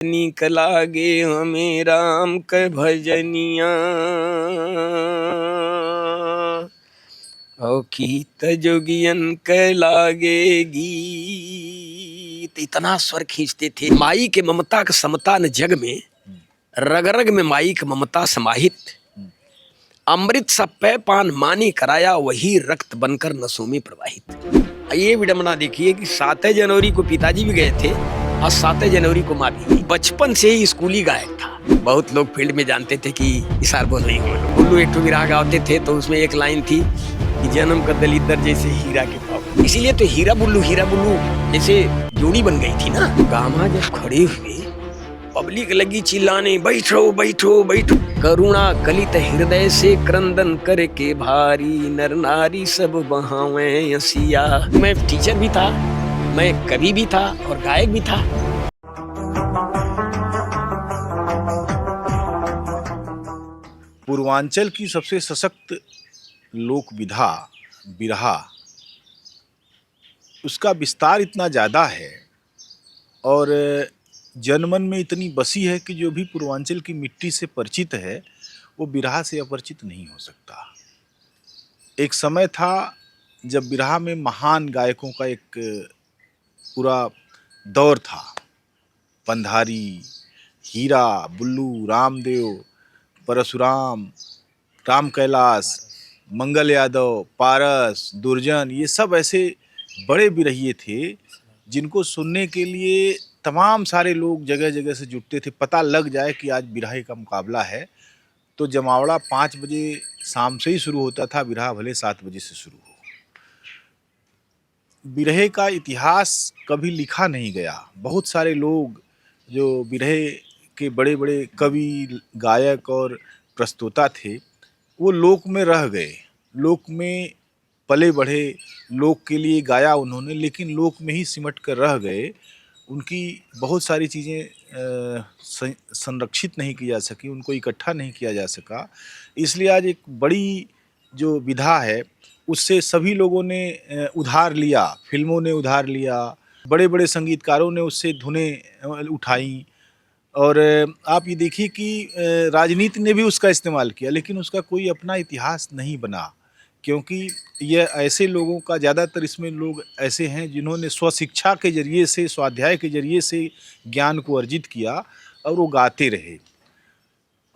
नीक लागे हमें राम के भजनिया और गीत जोगियन के लागे गीत। इतना स्वर खींचते थे। माई के ममता का समता न जग में, रग रग में माई की ममता समाहित। अमृत सा पै पान मानी कराया, वही रक्त बनकर नसों में प्रवाहित। ये विडंबना देखिए कि 7 जनवरी को पिताजी भी गए थे और 7 जनवरी को माँ भी। बचपन से ही स्कूली गायक था। बहुत लोग फील्ड में जानते थे कि इशार बोल नहीं बोलो। बुल्लू एक ठो विराह गाते थे तो उसमें एक लाइन थी कि जन्म का दलिदर जैसे हीरा के पाव। इसीलिए तो हीरा बुल्लू जैसे जोड़ी बन गई थी ना। गामा जब खड़े हुए, पब्लिक लगी चिल्लाने, बैठो बैठो बैठो। करुणा कलित हृदय से क्रंदन करके भारी, नर नारी सब बहावे हसिया। मैं टीचर भी था, मैं कवि भी था और गायक भी था। पूर्वांचल की सबसे सशक्त लोक विधा बिरहा, उसका विस्तार इतना ज़्यादा है और जनमन में इतनी बसी है कि जो भी पूर्वांचल की मिट्टी से परिचित है वो बिरहा से अपरिचित नहीं हो सकता। एक समय था जब बिरहा में महान गायकों का एक पूरा दौर था। पंधारी, हीरा, बुल्लू, रामदेव, परशुराम, राम कैलाश, मंगल यादव, पारस, दुर्जन, ये सब ऐसे बड़े बिरहिए थे जिनको सुनने के लिए तमाम सारे लोग जगह जगह से जुटते थे। पता लग जाए कि आज बिरहे का मुकाबला है तो जमावड़ा 5 बजे शाम से ही शुरू होता था, बिरहा भले 7 बजे से शुरू हो। बिरहे का इतिहास कभी लिखा नहीं गया। बहुत सारे लोग जो बिरहे के बड़े बड़े कवि, गायक और प्रस्तोता थे वो लोक में रह गए, लोक में पले बढ़े, लोक के लिए गाया उन्होंने, लेकिन लोक में ही सिमट कर रह गए। उनकी बहुत सारी चीज़ें संरक्षित नहीं की जा सकी, उनको इकट्ठा नहीं किया जा सका। इसलिए आज एक बड़ी जो विधा है उससे सभी लोगों ने उधार लिया, फिल्मों ने उधार लिया, बड़े बड़े संगीतकारों ने उससे धुनें उठाई। और आप ये देखिए कि राजनीति ने भी उसका इस्तेमाल किया, लेकिन उसका कोई अपना इतिहास नहीं बना, क्योंकि यह ऐसे लोगों का, ज़्यादातर इसमें लोग ऐसे हैं जिन्होंने स्वशिक्षा के ज़रिए से, स्वाध्याय के ज़रिए से ज्ञान को अर्जित किया और वो गाते रहे।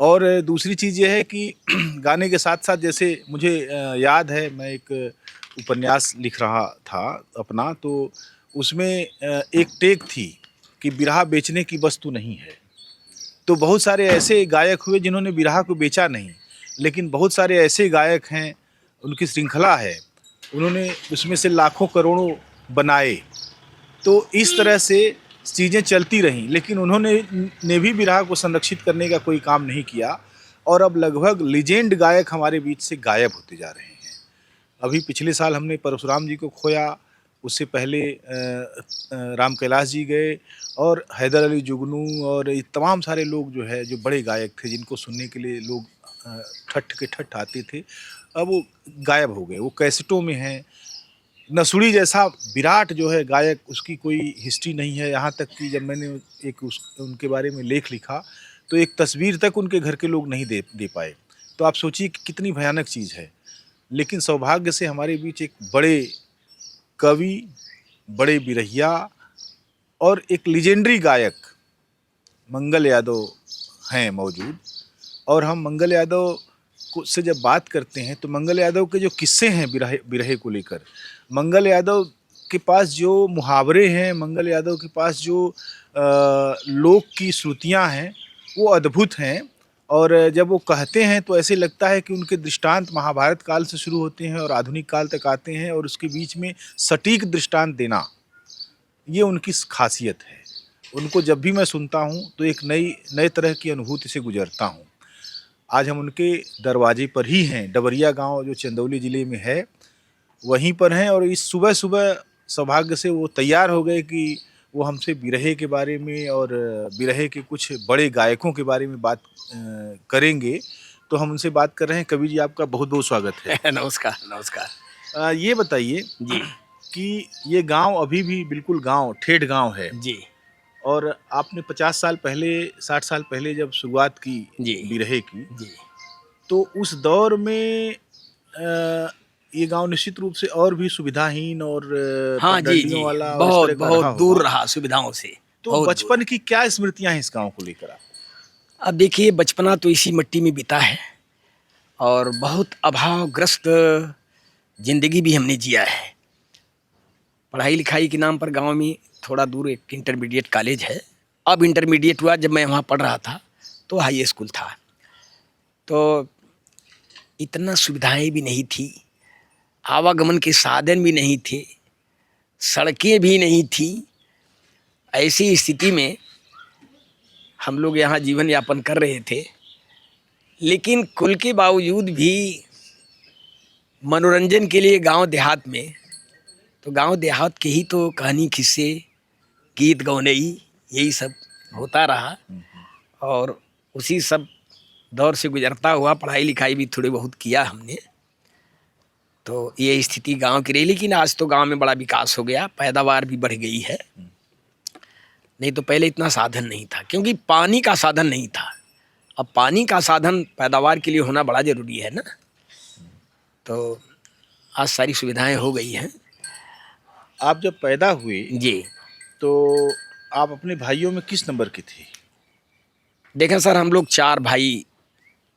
और दूसरी चीज़ ये है कि गाने के साथ साथ, जैसे मुझे याद है, मैं एक उपन्यास लिख रहा था अपना, तो उसमें एक टेक थी कि बिरहा बेचने की वस्तु नहीं है। तो बहुत सारे ऐसे गायक हुए जिन्होंने बिरहा को बेचा नहीं, लेकिन बहुत सारे ऐसे गायक हैं, उनकी श्रृंखला है, उन्होंने उसमें से लाखों करोड़ों बनाए। तो इस तरह से चीज़ें चलती रहीं, लेकिन उन्होंने भी बिरहा को संरक्षित करने का कोई काम नहीं किया। और अब लगभग लीजेंड गायक हमारे बीच से गायब होते जा रहे हैं। अभी पिछले साल हमने परशुराम जी को खोया, उससे पहले राम कैलाश जी गए, और हैदर अली जुगनू और ये तमाम सारे लोग जो है, जो बड़े गायक थे, जिनको सुनने के लिए लोग ठट्ठ के ठट्ठ आते थे, अब वो गायब हो गए। वो कैसेटों में हैं। नसुड़ी जैसा विराट जो है गायक, उसकी कोई हिस्ट्री नहीं है। यहाँ तक कि जब मैंने उनके बारे में लेख लिखा तो एक तस्वीर तक उनके घर के लोग नहीं दे पाए। तो आप सोचिए कि कितनी भयानक चीज़ है। लेकिन सौभाग्य से हमारे बीच एक बड़े कवि, बड़े बिरहिया और एक लीजेंडरी गायक मंगल यादव हैं मौजूद। और हम मंगल यादव से जब बात करते हैं तो मंगल यादव के जो किस्से हैं बिरहे को लेकर, मंगल यादव के पास जो मुहावरे हैं, मंगल यादव के पास जो लोक की श्रुतियाँ हैं, वो अद्भुत हैं। और जब वो कहते हैं तो ऐसे लगता है कि उनके दृष्टांत महाभारत काल से शुरू होते हैं और आधुनिक काल तक आते हैं, और उसके बीच में सटीक दृष्टांत देना, ये उनकी खासियत है। उनको जब भी मैं सुनता हूँ तो एक नए तरह की अनुभूति से गुजरता हूँ। आज हम उनके दरवाजे पर ही हैं। डबरिया गांव जो चंदौली ज़िले में है, वहीं पर हैं। और इस सुबह सुबह सौभाग्य से वो तैयार हो गए कि वो हमसे बिरहे के बारे में और बिरहे के कुछ बड़े गायकों के बारे में बात करेंगे। तो हम उनसे बात कर रहे हैं। कवि जी, आपका बहुत बहुत स्वागत है। नमस्कार नमस्कार। ये बताइए जी कि ये गांव अभी भी बिल्कुल गांव, ठेठ गांव है जी। और आपने 50 साल पहले 60 साल पहले जब शुरुआत की जी बिरहे की, जी। तो उस दौर में ये गांव निश्चित रूप से और भी सुविधाहीन और हाँ जी पगडंडियों जी, वाला और इस बहुत तरह का बहुत रहा दूर होगा। रहा सुविधाओं से, तो बहुत दूर। बचपन की क्या स्मृतियां हैं इस गांव को लेकर आप? अब देखिए, बचपना तो इसी मिट्टी में बीता है और बहुत अभावग्रस्त जिंदगी भी हमने जिया है। पढ़ाई लिखाई के नाम पर गांव में थोड़ा दूर एक इंटरमीडिएट कॉलेज है। अब इंटरमीडिएट हुआ, जब मैं वहाँ पढ़ रहा था तो हाई स्कूल था। तो इतना सुविधाएं भी नहीं थी, आवागमन के साधन भी नहीं थे, सड़कें भी नहीं थी। ऐसी स्थिति में हम लोग यहाँ जीवन यापन कर रहे थे। लेकिन कुल के बावजूद भी मनोरंजन के लिए गांव देहात में, तो गांव देहात के ही तो कहानी किस्से गीत गौनई यही सब होता रहा। और उसी सब दौर से गुजरता हुआ पढ़ाई लिखाई भी थोड़ी बहुत किया हमने। तो ये स्थिति गांव की रही। लेकिन आज तो गांव में बड़ा विकास हो गया, पैदावार भी बढ़ गई है। नहीं तो पहले इतना साधन नहीं था, क्योंकि पानी का साधन नहीं था। अब पानी का साधन पैदावार के लिए होना बड़ा ज़रूरी है ना। तो आज सारी सुविधाएं हो गई हैं। आप जब पैदा हुए जी तो आप अपने भाइयों में किस नंबर के थे? देखें सर, हम लोग 4 भाई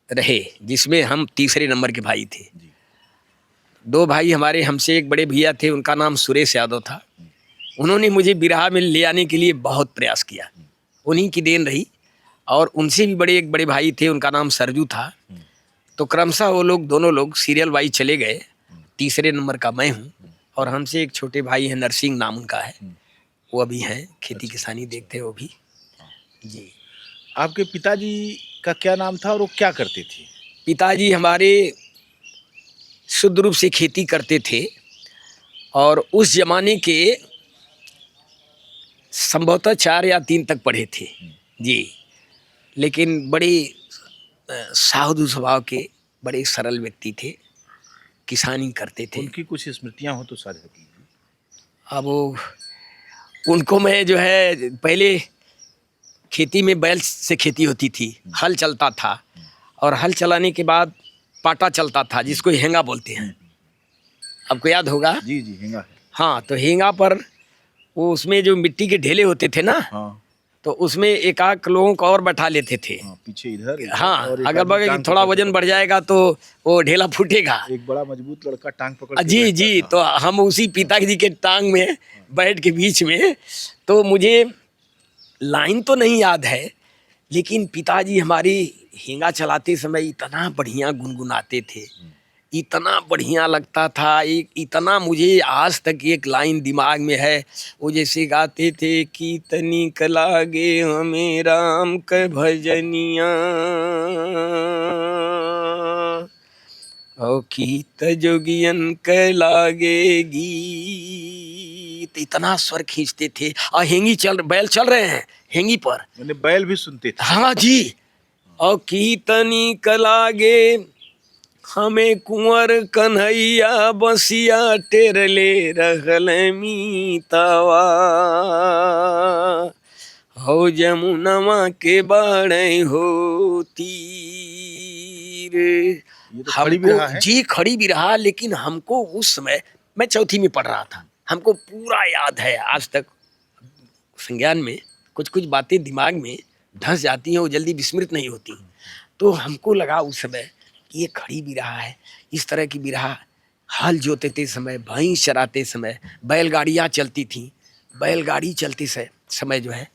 रहे, जिसमें हम तीसरे नंबर के भाई थे। जी। 2 भाई हमारे हमसे एक बड़े भैया थे, उनका नाम सुरेश यादव था। उन्होंने मुझे बिरहा में ले आने के लिए बहुत प्रयास किया, उन्हीं की देन रही। और उनसे भी बड़े एक बड़े भाई थे, उनका नाम सरजू था। तो क्रमशः वो लोग दोनों लोग सीरियल वाइज चले गए। तीसरे नंबर का मैं हूँ, और हमसे एक छोटे भाई हैं, नरसिंह नाम उनका है। वो अभी हैं, खेती किसानी देखते हैं वो भी। जी। आपके पिताजी का क्या नाम था और वो क्या करते थे? पिताजी हमारे शुद्ध रूप से खेती करते थे, और उस जमाने के संभवतः 4 या 3 तक पढ़े थे जी। लेकिन बड़े साधु स्वभाव के, बड़े सरल व्यक्ति थे, किसानी करते थे। उनकी कुछ स्मृतियां हो तो साझा कीजिए। अब उनको मैं जो है, पहले खेती में बैल से खेती होती थी, हल चलता था, और हल चलाने के बाद पाटा चलता था, जिसको हेंगा बोलते हैं। आपको याद होगा? जी जी, हेंगा है। हाँ, तो हेंगा पर वो उसमें जो मिट्टी के ढेले होते थे ना, हाँ तो उसमें एक आध लोगों को और बैठा लेते थे। हाँ, पीछे इधर हाँ, और एक अगर आदमी बगल टांग थोड़ा पकड़ वजन के बढ़ जाएगा तो वो ढेला फूटेगा। एक बड़ा मजबूत लड़का टांग पकड़ के जी बैठता जी, था। तो हम उसी पिताजी के टांग में बैठ के बीच में। तो मुझे लाइन तो नहीं याद है, लेकिन पिताजी हमारी हेंगा चलाते समय इतना बढ़िया गुनगुनाते थे, इतना बढ़िया लगता था। एक इतना, मुझे आज तक एक लाइन दिमाग में है। वो जैसे गाते थे कि तनिक लागे हमें राम के भजनिया, और गीत जोगियन के लागे गीत। इतना स्वर खींचते थे। और बैल चल रहे हैं हेंगी पर, मैंने बैल भी सुनते थे। हाँ जी। और कीतनी कलागे हमें कुंवर कन्हैया बसिया टेरले रहल मीतावा, हो जमुनवा के बाड़े होती रे। ये तो खड़ी भी रहा है। जी खड़ी भी रहा। लेकिन हमको उस समय, मैं चौथी में पढ़ रहा था, हमको पूरा याद है आज तक। संज्ञान में कुछ कुछ बातें दिमाग में धंस जाती हैं, वो जल्दी विस्मृत नहीं होती। तो हमको लगा उस समय कि ये खड़ी भी रहा है। इस तरह की बिरहा हल जोतते समय, भैंस चराते समय, बैलगाड़ियाँ चलती थीं, बैलगाड़ी चलते समय जो है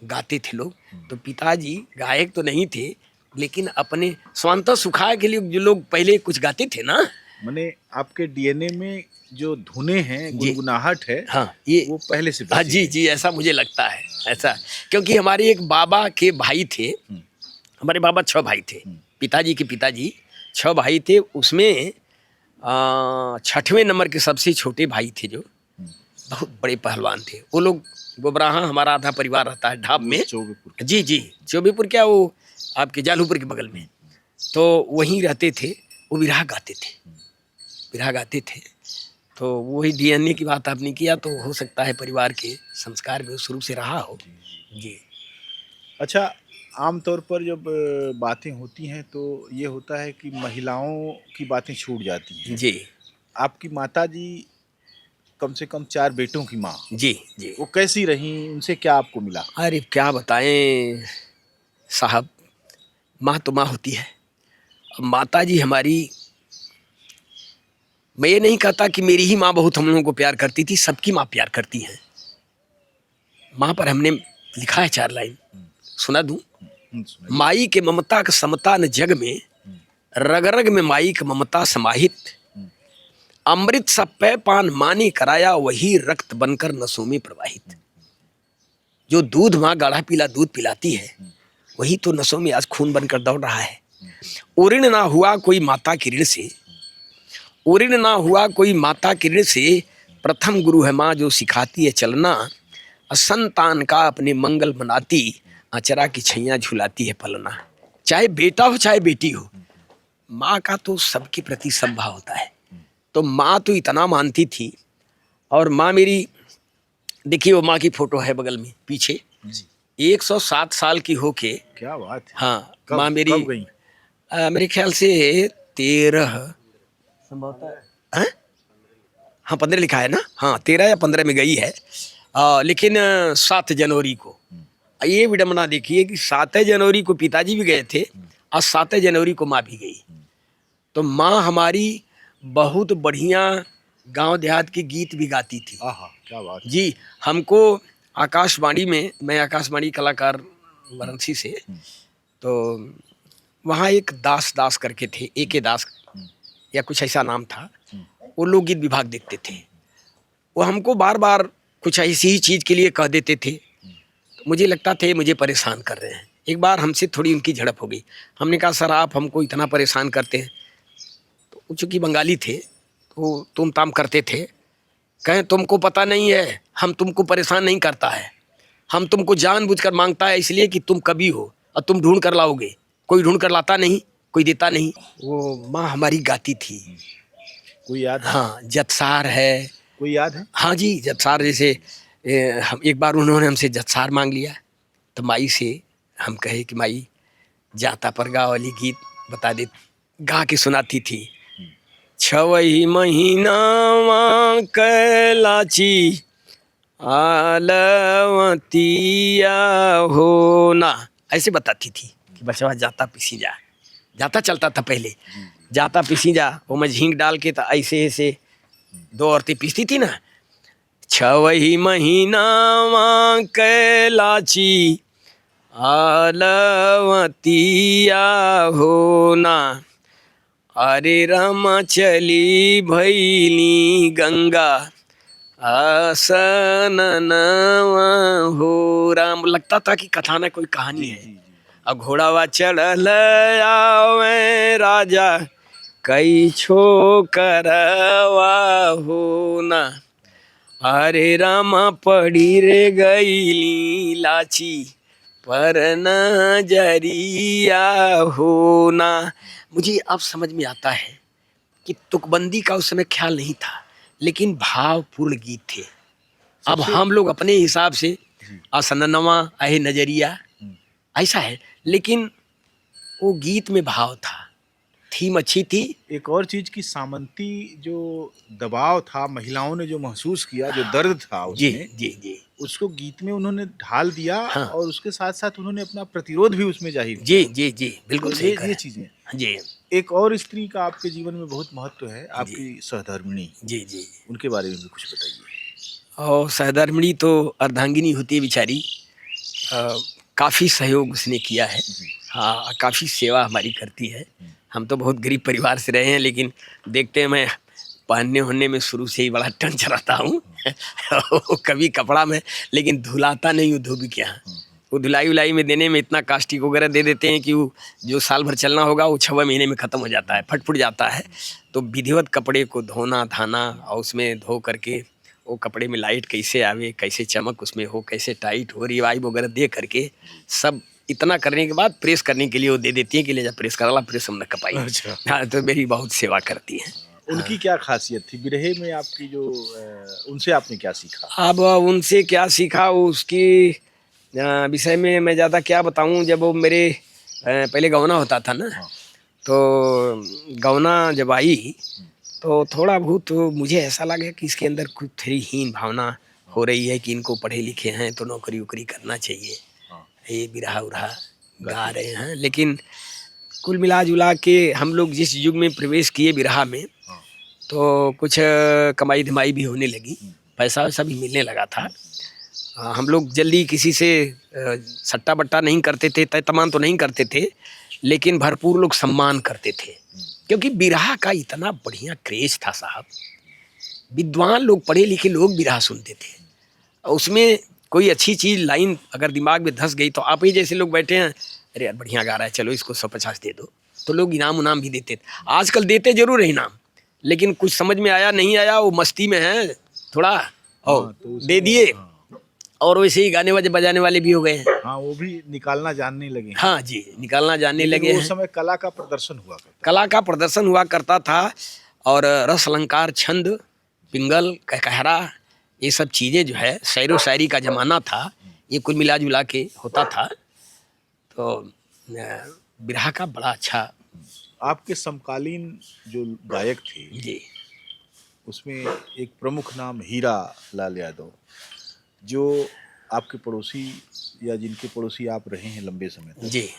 गाते थे लोग। तो पिताजी गायक तो नहीं थे, लेकिन अपने स्वांत सुखाए के लिए जो लोग पहले कुछ गाते थे ना। मैंने आपके डीएनए में जो धुनें हैं, गुनगुनाहट है, हाँ, ये वो पहले से हाँ बची जी है। जी, ऐसा मुझे लगता है ऐसा। क्योंकि हमारे एक बाबा के भाई थे, हमारे बाबा 6 भाई थे, पिताजी के पिताजी 6 भाई थे। उसमें 6वें नंबर के सबसे छोटे भाई थे, जो बहुत बड़े पहलवान थे। वो लोग गोबराहा, हमारा आधा परिवार रहता है ढाब में। चौबेपुर। जी जी, चौबेपुर क्या, वो आपके जालूपुर के बगल में। तो वहीं रहते थे। वो बिरहा गाते थे, बिरहा गाते थे। तो वही डीएनए की बात आपने किया, तो हो सकता है परिवार के संस्कार में उस रूप से रहा हो। जी अच्छा, आमतौर पर जब बातें होती हैं तो ये होता है कि महिलाओं की बातें छूट जाती हैं। जी आपकी माताजी कम से कम 4 बेटों की माँ, जी जी। वो कैसी रहीं? उनसे क्या आपको मिला? अरे क्या बताएं साहब, माँ तो माँ होती है। अब माता जी हमारी, मैं ये नहीं कहता कि मेरी ही माँ बहुत हम लोगों को प्यार करती थी, सबकी माँ प्यार करती है। माँ पर हमने लिखा है 4 लाइन, सुना दूं? सुनाइए। माई के ममता का समता न जग में, रग रग में माई का ममता समाहित। अमृत सा पै पान मानी कराया, वही रक्त बनकर नसों में प्रवाहित। जो दूध माँ गाढ़ा पीला दूध पिलाती है, वही तो नसों में आज खून बनकर दौड़ रहा है। उऋण ना हुआ कोई माता की ऋण से, उऋण ना हुआ कोई माता की ऋण से। प्रथम गुरु है माँ जो सिखाती है चलना, असंतान का अपने मंगल बनाती, अचरा की छैया झुलाती है पलना। चाहे बेटा हो चाहे बेटी हो, माँ का तो सबके प्रति सब भाव होता है। तो माँ तो इतना मानती थी। और माँ मेरी, देखिए वो माँ की फोटो है बगल में पीछे, जी। 107 साल की होके। क्या बात है! हाँ कब माँ मेरी, कब गईं? मेरे ख्याल से 13 संभवतः, हैं? हाँ 15 लिखा है ना, हाँ 13 या 15 में गई है। लेकिन 7 जनवरी को, ये विडम्बना देखिए कि 7 जनवरी को पिताजी भी गए थे और 7 जनवरी को माँ भी गई। तो माँ हमारी बहुत बढ़िया गांव देहात के गीत भी गाती थी। आहा, क्या बात है! जी, हमको आकाशवाणी में, मैं आकाशवाणी कलाकार वाराणसी से, तो वहाँ एक दास दास करके थे, एके दास या कुछ ऐसा नाम था, वो लोकगीत विभाग देखते थे। वो हमको बार बार कुछ ऐसी ही चीज़ के लिए कह देते थे, तो मुझे लगता था ये मुझे परेशान कर रहे हैं। एक बार हमसे थोड़ी उनकी झड़प हो गई। हमने कहा सर आप हमको इतना परेशान करते हैं, तो चूँकि बंगाली थे तो तुम ताम करते थे। कहें तुमको पता नहीं है, हम तुमको परेशान नहीं करता है, हम तुमको जानबूझकर मांगता है इसलिए कि तुम कभी हो और तुम ढूंढ कर लाओगे, कोई ढूंढ कर लाता नहीं, कोई देता नहीं। वो माँ हमारी गाती थी। कोई याद है? हाँ जतसार है। कोई याद है? हाँ जी जतसार, जैसे हम एक बार उन्होंने हमसे जतसार मांग लिया, तो माई से हम कहे कि माई जाता पर गा वाली गीत बता दे, गा के सुनाती थी। 6 महीना कैलाची आलवतिया होना, ऐसे बताती थी कि बचवा जाता पिसी जा, जाता चलता था पहले, जाता पिसी जा, वो में झींग डाल के तो ऐसे ऐसे 2 औरतें पीसती थी ना। 6 महीना कैलाची आलवतिया होना, अरे रामा चली भैली गंगा आसननवा हो राम। लगता था कि कथा ना कोई कहानी है। अब घोड़ावा चढ़ल आवे राजा, कई छो करवा होना, अरे रामा पड़ी रे गईली लाची पर नजरिया होना। मुझे अब समझ में आता है कि तुकबंदी का उस समय ख्याल नहीं था, लेकिन भावपूर्ण गीत थे। अब हम लोग अपने हिसाब से असननवा अहे नजरिया ऐसा है, लेकिन वो गीत में भाव था, थीम अच्छी थी। एक और चीज की सामंती जो दबाव था, महिलाओं ने जो महसूस किया, जो दर्द था जी उसमें, जी जी उसको गीत में उन्होंने ढाल दिया। हाँ। और उसके साथ साथ उन्होंने अपना प्रतिरोध भी उसमें जाहिर जी किया। जी जी बिल्कुल तो सही ये कहा। चीजें। जी एक और स्त्री का आपके जीवन में बहुत महत्व है, जी आपकी सहधर्मिणी। जी जी। उनके बारे में भी कुछ बताइए। और सहधर्मिणी तो अर्धांगिनी होती है बेचारी, काफ़ी सहयोग उसने किया है। हाँ काफ़ी सेवा हमारी करती है। हम तो बहुत गरीब परिवार से रहे हैं, लेकिन देखते हैं मैं पहनने होने में शुरू से ही बड़ा टंच रहता हूँ कभी कपड़ा में, लेकिन धुलाता नहीं हूँ धोबी के यहाँ। वो धुलाई उलाई में देने में इतना कास्टिक वगैरह दे देते हैं कि वो जो साल भर चलना होगा वो 6 महीने में ख़त्म हो जाता है, फट फुट जाता है। तो विधिवत कपड़े को धोना धाना और उसमें धो करके वो कपड़े में लाइट कैसे आवे, कैसे चमक उसमें हो, कैसे टाइट हो, रिवाइव वगैरह दे करके सब इतना करने के बाद प्रेस करने के लिए वो दे देती है कि ले जा प्रेस करा ला, प्रेस हम न कपाई। अच्छा। हाँ तो मेरी बहुत सेवा करती है। उनकी क्या खासियत थी बिरहे में आपकी जो उनसे आपने क्या सीखा? अब उनसे क्या सीखा उसकी विषय में मैं ज़्यादा क्या बताऊं। जब वो मेरे पहले गौना होता था ना, हाँ। तो गौना जब आई तो थोड़ा बहुत मुझे ऐसा लगा कि इसके अंदर कुछ थोड़ी हीन भावना हो रही है कि इनको पढ़े लिखे हैं तो नौकरी वोकरी करना चाहिए, हाँ। ये बिरहा उरहा गा गाते रहे हैं। लेकिन कुल मिला जुला के हम लोग जिस युग में प्रवेश किए बिरहा में, हाँ। तो कुछ कमाई धमाई भी होने लगी, पैसा वैसा भी मिलने लगा था। हम लोग जल्दी किसी से सट्टा बट्टा नहीं करते थे, तय तमाम तो नहीं करते थे, लेकिन भरपूर लोग सम्मान करते थे, क्योंकि बिरहा का इतना बढ़िया क्रेज था साहब। विद्वान लोग, पढ़े लिखे लोग बिरहा सुनते थे। उसमें कोई अच्छी चीज़ लाइन अगर दिमाग में धंस गई तो आप ही जैसे लोग बैठे हैं, अरे यार बढ़िया गा रहा है, चलो इसको 150 दे दो, तो लोग इनाम उनाम भी देते थे। आजकल देते जरूर है इनाम, लेकिन कुछ समझ में आया नहीं आया, वो मस्ती में है थोड़ा, और हाँ, तो दे दिए। हाँ। और वैसे ही गाने बजाने वाले भी हो गए हैं। हाँ, वो भी निकालना जानने लगे हैं। हाँ जी, निकालना जानने लेकिन लगे वो हैं। समय कला का प्रदर्शन हुआ करता कला का प्रदर्शन हुआ करता था, और रस अलंकार, छंद, पिंगल, कहकहरा, ये सब चीज़ें जो है, शायरो शायरी का ज़माना था, ये कुल मिला जुला के होता था। तो बिरहा का बड़ा अच्छा। था। आपके समकालीन जो गायक थे जी उसमें एक प्रमुख नाम हीरा लाल यादव, जो आपके पड़ोसी या जिनके पड़ोसी आप रहे हैं लंबे समय तक, जी।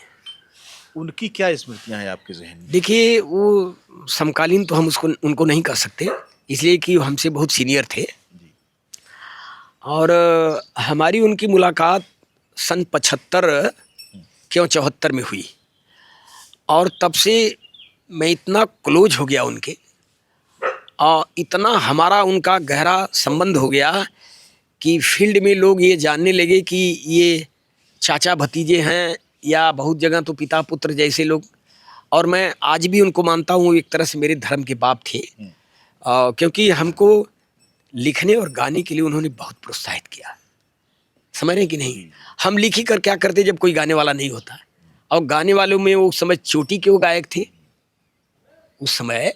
उनकी क्या स्मृतियां हैं आपके जहन में? देखिए, वो समकालीन तो हम उसको उनको नहीं कर सकते, इसलिए कि वो हमसे बहुत सीनियर थे। जी। और हमारी उनकी मुलाकात सन 75 क्यों 74 में हुई, और तब से मैं इतना क्लोज हो गया उनके, और इतना हमारा उनका गहरा संबंध हो गया कि फील्ड में लोग ये जानने लगे कि ये चाचा भतीजे हैं, या बहुत जगह तो पिता पुत्र जैसे लोग। और मैं आज भी उनको मानता हूँ, एक तरह से मेरे धर्म के बाप थे, क्योंकि हमको लिखने और गाने के लिए उन्होंने बहुत प्रोत्साहित किया। समझ रहे हैं कि नहीं? हम लिखी कर क्या करते जब कोई गाने वाला नहीं होता, और गाने वालों में वो समय चोटी के वो गायक थे उस समय,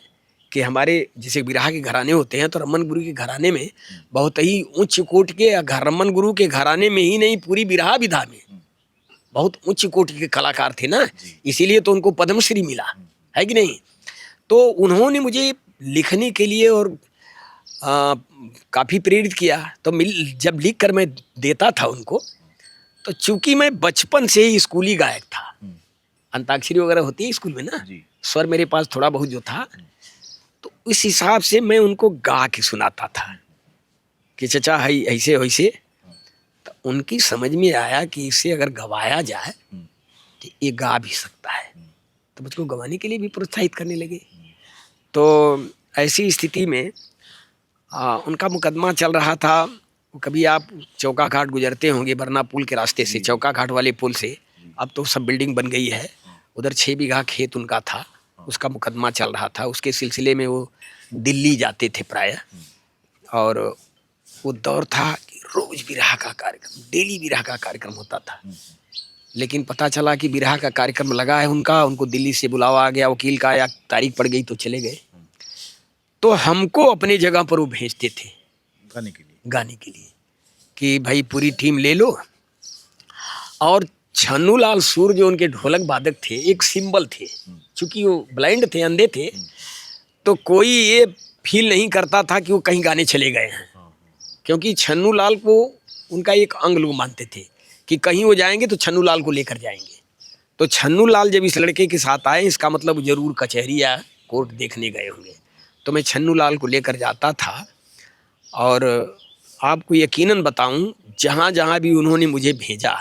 कि हमारे जैसे बिरहा के घराने होते हैं, तो रमन गुरु के घराने में बहुत ही उच्च कोटि के, रमन गुरु के घराने में ही नहीं, पूरी बिरहा विधा में बहुत उच्च कोटि के कलाकार थे ना, इसीलिए तो उनको पद्मश्री मिला है कि नहीं। तो उन्होंने मुझे लिखने के लिए और काफ़ी प्रेरित किया। तो जब लिख कर मैं देता था उनको, तो चूंकि मैं बचपन से ही स्कूली गायक था, अंताक्षरी वगैरह होती है स्कूल में ना, स्वर मेरे पास थोड़ा बहुत जो था, तो इस हिसाब से मैं उनको गा के सुनाता था कि चचा है ऐसे वैसे। तो उनकी समझ में आया कि इसे अगर गवाया जाए तो ये गा भी सकता है, तो मुझको गवाने के लिए भी प्रोत्साहित करने लगे। तो ऐसी स्थिति में उनका मुकदमा चल रहा था। कभी आप चौका घाट गुजरते होंगे बरना पुल के रास्ते से, चौका घाट वाले पुल से, अब तो सब बिल्डिंग बन गई है, उधर 6 बीघा खेत उनका था, उसका मुकदमा चल रहा था। उसके सिलसिले में वो दिल्ली जाते थे प्रायः, और वो दौर था कि रोज बिरहा का कार्यक्रम, डेली बिरहा का कार्यक्रम होता था। लेकिन पता चला कि बिरहा का कार्यक्रम लगा है उनका, उनको दिल्ली से बुलावा आ गया वकील का, या तारीख पड़ गई तो चले गए। तो हमको अपने जगह पर वो भेजते थे गाने के लिए कि भाई पूरी टीम ले लो। और छन्नू लाल सूर जो उनके ढोलक वादक थे, एक सिंबल थे, चूंकि वो ब्लाइंड थे, अंधे थे, तो कोई ये फील नहीं करता था कि वो कहीं गाने चले गए हैं, क्योंकि छन्नू लाल को उनका एक अंग लोग मानते थे कि कहीं वो जाएंगे तो छन्नू लाल को लेकर जाएंगे। तो छन्नू लाल जब इस लड़के के साथ आए, इसका मतलब जरूर कचहरी या कोर्ट देखने गए होंगे। तो मैं छन्नू लाल को लेकर जाता था, और आपको यकीनन बताऊं, जहाँ जहाँ भी उन्होंने मुझे भेजा,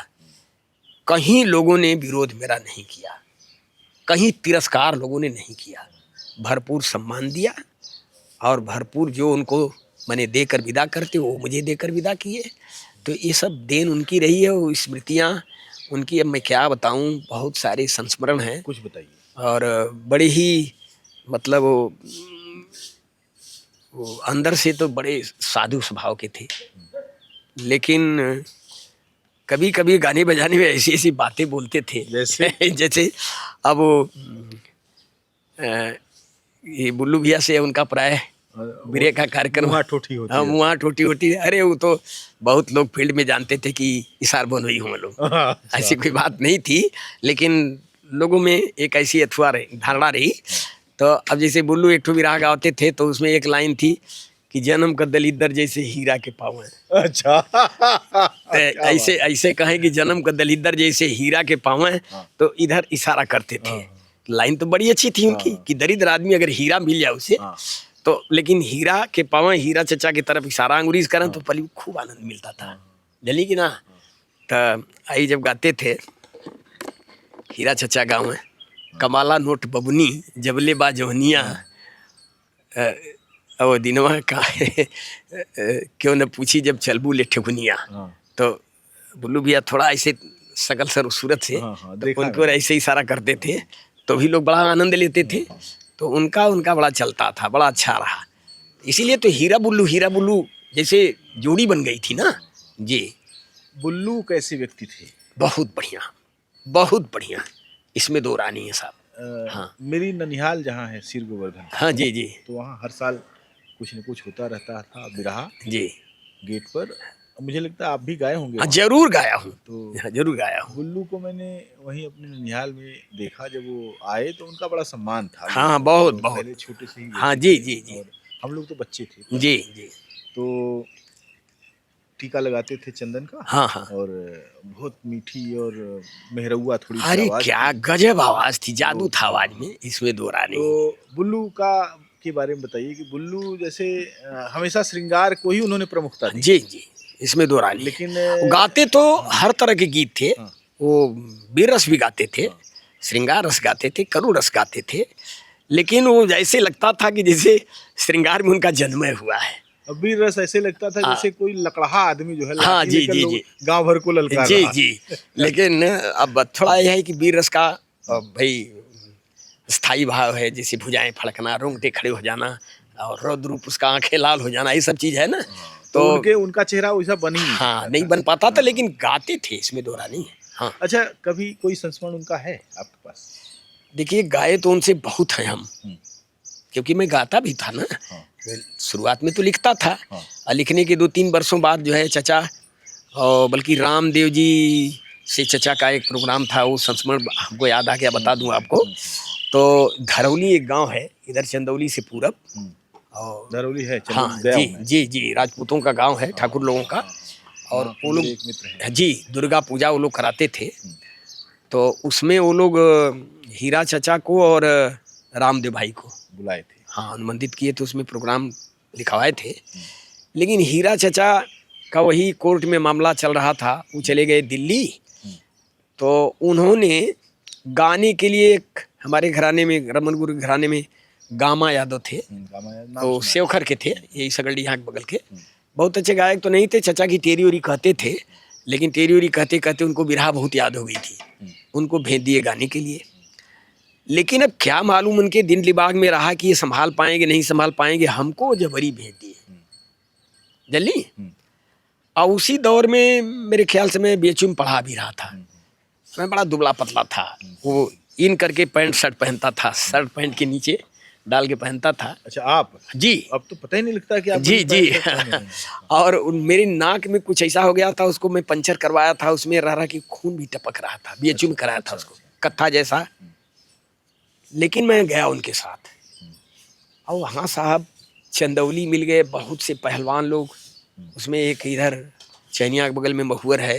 कहीं लोगों ने विरोध मेरा नहीं किया, कहीं तिरस्कार लोगों ने नहीं किया, भरपूर सम्मान दिया, और भरपूर जो उनको मैंने देकर विदा करते वो मुझे देकर विदा किए। तो ये सब देन उनकी रही है, वो स्मृतियाँ उनकी। अब मैं क्या बताऊं, बहुत सारे संस्मरण हैं, कुछ बताइए। और बड़े ही मतलब वो अंदर से तो बड़े साधु स्वभाव के थे, लेकिन कभी कभी गाने बजाने में ऐसी ऐसी बातें बोलते थे, जैसे जैसे अब वो ये बुल्लू भैया से उनका प्राय बिरहे का कार्यक्रम, मुआ ठोठी होती हाँ है। मुआ ठोटी होती है। अरे वो तो बहुत लोग फील्ड में जानते थे कि इसार बनोई हूँ लोग, अच्छा। ऐसी कोई बात नहीं थी, लेकिन लोगों में एक ऐसी अथवा रही, धारणा रही। तो अब जैसे बुल्लू एक ठो बिरहा गाते थे तो उसमें एक लाइन थी कि जन्म का दलिद्दर जैसे हीरा के पाँव हैं। अच्छा तो क्या ऐसे बात। ऐसे कहें कि जन्म का दलिद्दर जैसे हीरा के पाँव हैं, हाँ। तो इधर इशारा करते थे। हाँ। लाइन तो बड़ी अच्छी थी उनकी हाँ। कि दरिद्र आदमी अगर हीरा मिल जाए उसे, हाँ। तो लेकिन हीरा के पाँव, हीरा चचा की तरफ इशारा अंगुरीज करें तो पहले खूब आनंद मिलता था, जली कि ना। तो आई जब गाते थे हीरा चचा गाँव में, कमाला नोट बबुनी जबले बा जवनिया, और दिनवा का क्यों न पूछी जब चलबू ले ठेकुनिया। हाँ। तो बुल्लू भैया थोड़ा ऐसे सकल सर सूरत से, हाँ, हाँ, तो देखा उनको ऐसे इशारा करते थे तो भी लोग बड़ा आनंद लेते थे। तो उनका बड़ा चलता था, बड़ा अच्छा रहा। इसीलिए तो हीरा बुल्लू जैसे जोड़ी बन गई थी ना जी। बुल्लू कैसे व्यक्ति थे? बहुत बढ़िया, बहुत बढ़िया, इसमें दो रानी है साहब। हाँ। मेरी ननिहाल जहाँ है सिर गोवर्धन, हाँ जी जी तो वहाँ हर साल कुछ न कुछ होता रहता था बिरहा जी। गेट पर। मुझे लगता है आप भी गाए होंगे हाँ वहाँ। जरूर गाया हूँ, तो हाँ, जरूर गाया हूँ। बुल्लू को मैंने वहीं अपने ननिहाल में देखा, जब वो आए तो उनका बड़ा सम्मान था। हाँ, लोग बहुत, तो बहुत। पहले छोटे से ही हाँ देखते जी थे जी जी और हम लोग तो बच्चे थे जी जी। तो टीका लगाते थे चंदन का। हाँ हाँ। और बहुत मीठी और मेहरुआ थोड़ी सी अरे आवाज क्या थी। गजब आवाज थी, जादू तो था आवाज में, इसमें दो रानी। तो बुल्लू का के बारे में बताइए कि बुल्लू जैसे हमेशा श्रृंगार को ही उन्होंने प्रमुखता दी। जी जी, इसमें दो रानी। लेकिन गाते तो हर तरह के गीत थे, हाँ। वो वीर रस भी गाते थे, हाँ। श्रृंगार रस गाते थे, करुण रस गाते थे, लेकिन वो जैसे लगता था कि जैसे श्रृंगार में उनका जन्म हुआ है। अब भी रस ऐसे लगता था जैसे कोई लकड़हा आदमी जो है हाँ लाठी जी लेकर जी लोग जी गांव भर को ललकार जी रहा। जी। लेकिन अब थोड़ा यह है कि वीर रस का भाई स्थाई भाव है, जैसे भुजाएं फड़कना, रोंगटे खड़े हो जाना और रौद्र रूप उसका आंखें लाल हो जाना, ये सब चीज है ना। तो उनका चेहरा वैसा बन ही नहीं हाँ सकता नहीं था। बन पाता था, लेकिन गाते थे, इसमें दो रानी है। हाँ अच्छा, कभी कोई संस्मरण उनका है आपके पास? देखिए, गाए तो उनसे बहुत हैं हम, क्योंकि मैं गाता भी था ना। हाँ। शुरुआत में तो लिखता था, हाँ। और लिखने के 2-3 वर्षों बाद जो है चचा, और बल्कि रामदेव जी से चचा का एक प्रोग्राम था, वो संस्मरण हमको याद आ गया, बता दूं आपको। तो धरौली एक गांव है इधर चंदौली से पूरब, और धरौली है, हाँ चंदौली गया जी हूं मैं। जी जी, राजपूतों का गांव है, ठाकुर लोगों का। और वहाँ वो मेरे लोग एक मित्र हैं। जी दुर्गा पूजा वो लोग कराते थे, तो उसमें वो लोग हीरा चचा को और रामदेव भाई को बुलाए थे। हाँ अनुबंधित किए थे, उसमें प्रोग्राम लिखवाए थे। लेकिन हीरा चचा का वही कोर्ट में मामला चल रहा था, वो चले गए दिल्ली। तो उन्होंने गाने के लिए एक हमारे घराने में, रमन गुरु के घराने में गामा यादव थे, तो सेवखर के थे, यही सगड़ी यहाँ के बगल के। बहुत अच्छे गायक तो नहीं थे, चचा की तेरी ओरी कहते थे, लेकिन तेरी ओरी कहते कहते उनको बिरहा बहुत याद हो गई थी, उनको भेज दिए गाने के लिए। लेकिन अब क्या मालूम उनके दिन दिमाग में रहा कि ये संभाल पाएंगे नहीं संभाल पाएंगे, हमको जबरी भेज दिए जल्दी। और उसी दौर में मेरे ख्याल से मैं बीएचयू में पढ़ा भी रहा था, मैं बड़ा दुबला पतला था, वो इन करके पैंट शर्ट पहनता था, शर्ट पैंट के नीचे डाल के पहनता था। अच्छा आप जी अब तो पता ही नहीं लगता कि आप जी जी और मेरी नाक में कुछ ऐसा हो गया था, उसको मैं पंचर करवाया था, उसमें रह रहा कि खून भी टपक रहा था, बीएचयू में कराया था उसको, कत्था जैसा। लेकिन मैं गया उनके साथ, और वहाँ साहब चंदौली मिल गए बहुत से पहलवान लोग, उसमें एक इधर चैनिया के बगल में महुअर है,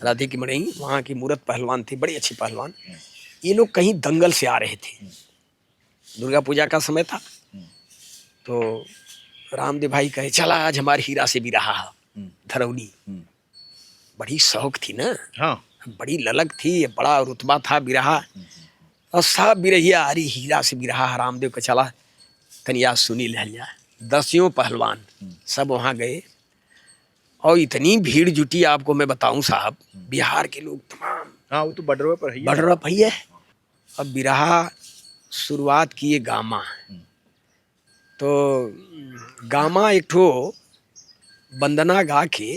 राधे की मड़ई, वहाँ की मूरत पहलवान थे, बड़े अच्छे पहलवान। ये लोग कहीं दंगल से आ रहे थे, दुर्गा पूजा का समय था। तो रामदेव भाई कहे चला आज हमारे हीरा से भी रहा धरौली। बड़ी शौक थी ना, हाँ। बड़ी ललक थी, बड़ा रुतबा था बिरहा, और सब बिरहिया अरे हीरा से बिरहा रामदेव का चला तनिया सुनी लिया। 10 पहलवान सब वहाँ गए, और इतनी भीड़ जुटी आपको मैं बताऊं साहब, बिहार के लोग तमाम। हाँ वो तो बॉर्डर पर है, बढ़ रहा भैया। अब बिरहा शुरुआत किए गामा, तो गामा एक ठो वंदना गा के,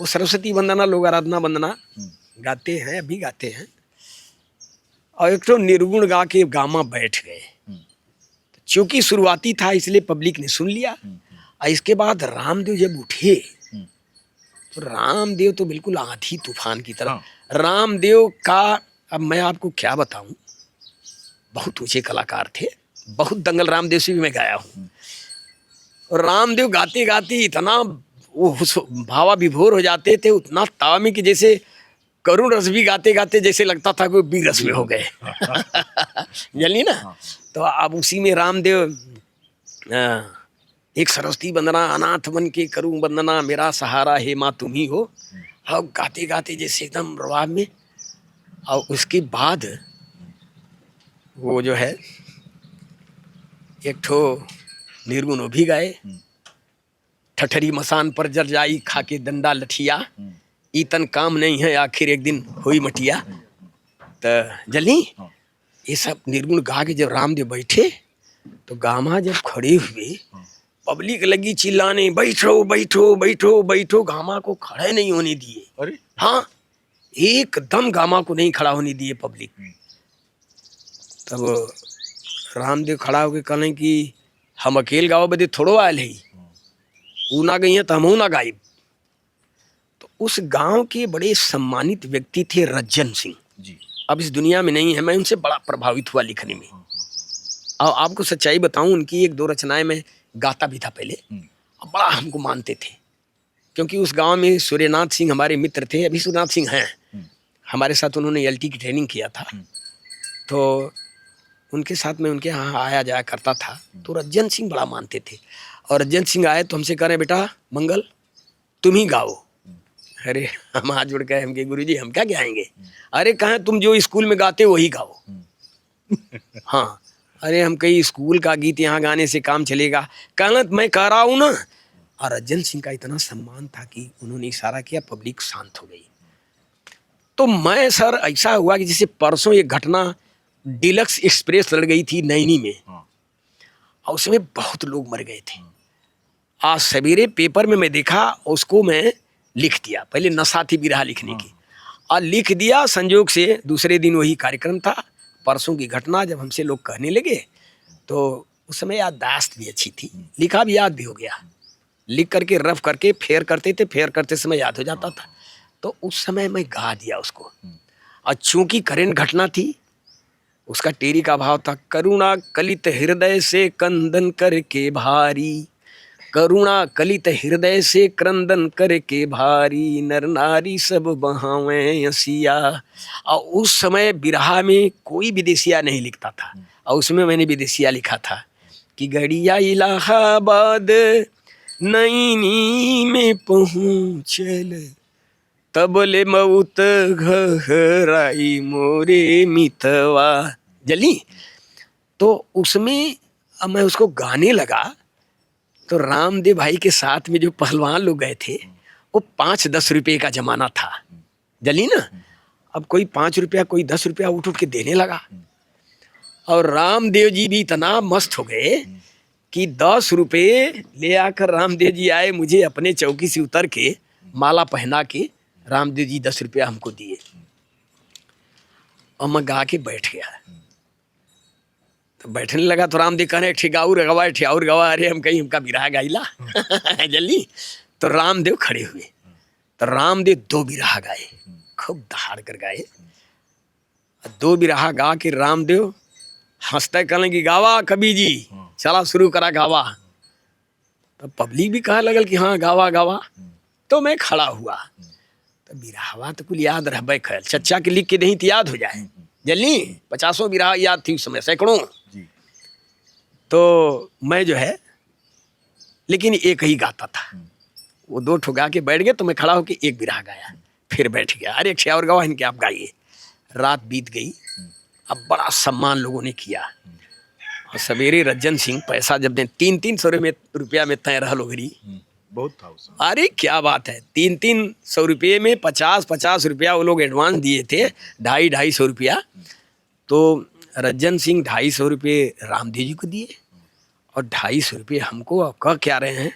वो सरस्वती वंदना लोग आराधना वंदना गाते हैं, अभी गाते हैं, और एक ठो निर्गुण गा के गामा बैठ गए। तो चूंकि शुरुआती था इसलिए पब्लिक ने सुन लिया। और इसके बाद रामदेव जब उठे तो रामदेव तो बिल्कुल आंधी तूफान की तरह। रामदेव का अब मैं आपको क्या बताऊं, बहुत ऊंचे कलाकार थे, बहुत दंगल रामदेव से भी मैं गाया हूँ। और रामदेव गाते गाते इतना वो भावा विभोर हो जाते थे, उतना ताव में कि जैसे करुण रस भी गाते गाते जैसे लगता था कि बी रस में हो गए। जल्दी ना। तो अब उसी में रामदेव एक सरस्वती वंदना अनाथ मन के करूं वंदना मेरा सहारा हे माँ तुम ही हो, अब गाते गाते जैसे एकदम रवाब में। और उसके बाद वो जो है एक ठो निर्गुण वो भी गाए, ठठरी मसान पर जर जाई खाके डंडा लठिया, इतन काम नहीं है आखिर एक दिन हुई मटिया। तो जल्दी ये सब निर्गुण गा के जब रामदेव बैठे तो गामा जब खड़े हुए पब्लिक लगी चिल्लाने बैठो बैठो बैठो बैठो, गामा को खड़े नहीं होने दिए। अरे हाँ, एकदम गामा को नहीं खड़ा होने दिए पब्लिक। तब रामदेव खड़ा होकर कहने कि हम अकेले गाओ बदे थोड़ो आयल है, ऊ ना गई है तो हम ना गायब। तो उस गांव के बड़े सम्मानित व्यक्ति थे रज्जन सिंह जी। अब इस दुनिया में नहीं है, मैं उनसे बड़ा प्रभावित हुआ लिखने में। और आपको सच्चाई बताऊं, उनकी एक दो रचनाएं मैं गाता भी था पहले, और बड़ा हमको मानते थे। क्योंकि उस गांव में सूर्यनाथ सिंह हमारे मित्र थे, अभी सूर्यनाथ सिंह हैं हमारे साथ, उन्होंने एलटी की ट्रेनिंग किया था। तो उनके साथ में उनके यहाँ आया जाया करता था। तो रज्जन सिंह बड़ा मानते थे। और रज्जन सिंह आए तो हमसे कह रहे बेटा मंगल तुम ही गाओ। अरे हम हाथ जोड़ के हम के गुरुजी हम क्या गाएंगे। अरे कहें तुम जो स्कूल में गाते वही गाओ। हाँ, अरे हम कहीं स्कूल का गीत यहाँ गाने से काम चलेगा, कहना मैं कह रहा हूँ ना। और रज्जन सिंह का इतना सम्मान था कि उन्होंने इशारा किया, पब्लिक शांत हो गई। तो मैं सर ऐसा हुआ कि जैसे परसों ये घटना डिलक्स एक्सप्रेस लड़ गई थी नैनी में, और उसमें बहुत लोग मर गए थे। आज सवेरे पेपर में मैं देखा, उसको मैं लिख दिया। पहले नशा थी बिरहा लिखने की, और लिख दिया। संजोग से दूसरे दिन वही कार्यक्रम था, परसों की घटना। जब हमसे लोग कहने लगे तो उस समय याददाश्त भी अच्छी थी, लिखा भी याद भी हो गया। लिख करके रफ करके फेयर करते थे, फेयर करते समय याद हो जाता था। तो उस समय मैं गा दिया उसको। और चूंकि करेंट घटना थी, उसका टेरी का भाव था, करुणा कलित हृदय से क्रंदन करके भारी, करुणा कलित हृदय से क्रंदन करके भारी, नर नारी सब बहावें हसिया। और उस समय बिरहा में कोई विदेशिया नहीं लिखता था, और उसमें मैंने विदेशिया लिखा था कि गड़िया इलाहाबाद नैनी में पहुँचल, तबले मऊत घहराई मोरे मितवा। जल्दी। तो उसमें अब मैं उसको गाने लगा तो रामदेव भाई के साथ में जो पहलवान लोग गए थे, वो 5-10 रुपये का जमाना था। जल्दी ना। अब कोई 5 रुपया कोई 10 रुपया उठ उठ के देने लगा। और रामदेव जी भी इतना मस्त हो गए कि 10 रुपये ले आकर रामदेव जी आए, मुझे अपने चौकी से उतर के माला पहना के रामदेव जी 10 रुपया हमको दिए। और मैं गा के बैठ गया। तो बैठने लगा तो रामदेव कहने ठिकाउर गवा ठियाउर गवा, अरे हम कहीं हमका बिरहा गाइला। जल्दी। तो रामदेव खड़े हुए, तो रामदेव 2 बिरहा गाए, खूब दहाड़ कर गाए। 2 बिरहा गा के रामदेव हंसते कहने की गावा कवि जी, चला शुरू करा गावा। तो पब्लिक भी कहा लगल कि हाँ गावा गावा। तो मैं खड़ा हुआ। तो बिरहावा तो कुल याद रह खैर, चच्चा के लिख के नहीं तो याद हो जाए। जल्दी 50 बिरहा याद थी उस समय, सैकड़ों। तो मैं जो है लेकिन एक ही गाता था। वो 2 ठो गा के बैठ गए, तो मैं खड़ा होकर एक बिरहा गाया, फिर बैठ गया। अरे एक और गवाह इनके आप गाइए। रात बीत गई, अब बड़ा सम्मान लोगों ने किया। और सवेरे रज्जन सिंह पैसा जब दे 300 रुपया में तय रहा लोगरी, बहुत था उस समय। अरे क्या बात है, 300 रुपये में 50 रुपया वो लोग एडवांस दिए थे, 250 रुपया। तो रज्जन सिंह 250 रुपये रामदेव जी को दिए, और 250 रुपये हमको। अब कह क्या रहे हैं,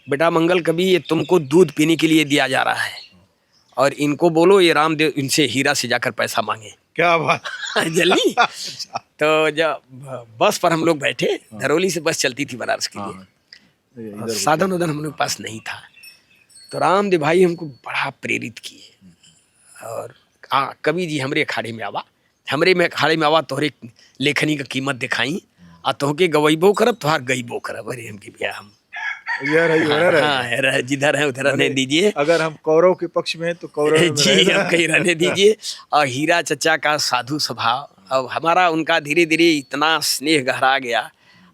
बेटा मंगल कभी ये तुमको दूध पीने के लिए दिया जा रहा है, और इनको बोलो ये रामदेव इनसे हीरा से जाकर पैसा मांगे। क्या बात। जल्दी। अच्छा। तो जब बस पर हम लोग बैठे, धरौली से बस चलती थी बनारस के लिए, इधर और साधन उधन हम लोग के पास नहीं था। तो रामदेव भाई हमको बड़ा प्रेरित किए, और कवि जी हमरे अखाड़े में आवा, हमरे में अखाड़े में आवा, तोहरे लेखनी का कीमत दिखाई, आ तोहके गवैबो करब, तोहार गईबो करब। अरे हमके भैया हम यार है हाँ, हाँ, जिधर है उधर रहने दीजिए। अगर हम कौरव के पक्ष में हैं तो कौरव में जी, रहेगा। हम कहीं रहने दीजिए। और हीरा चचा का साधु स्वभाव, अब हमारा उनका धीरे धीरे इतना स्नेह गहरा गया।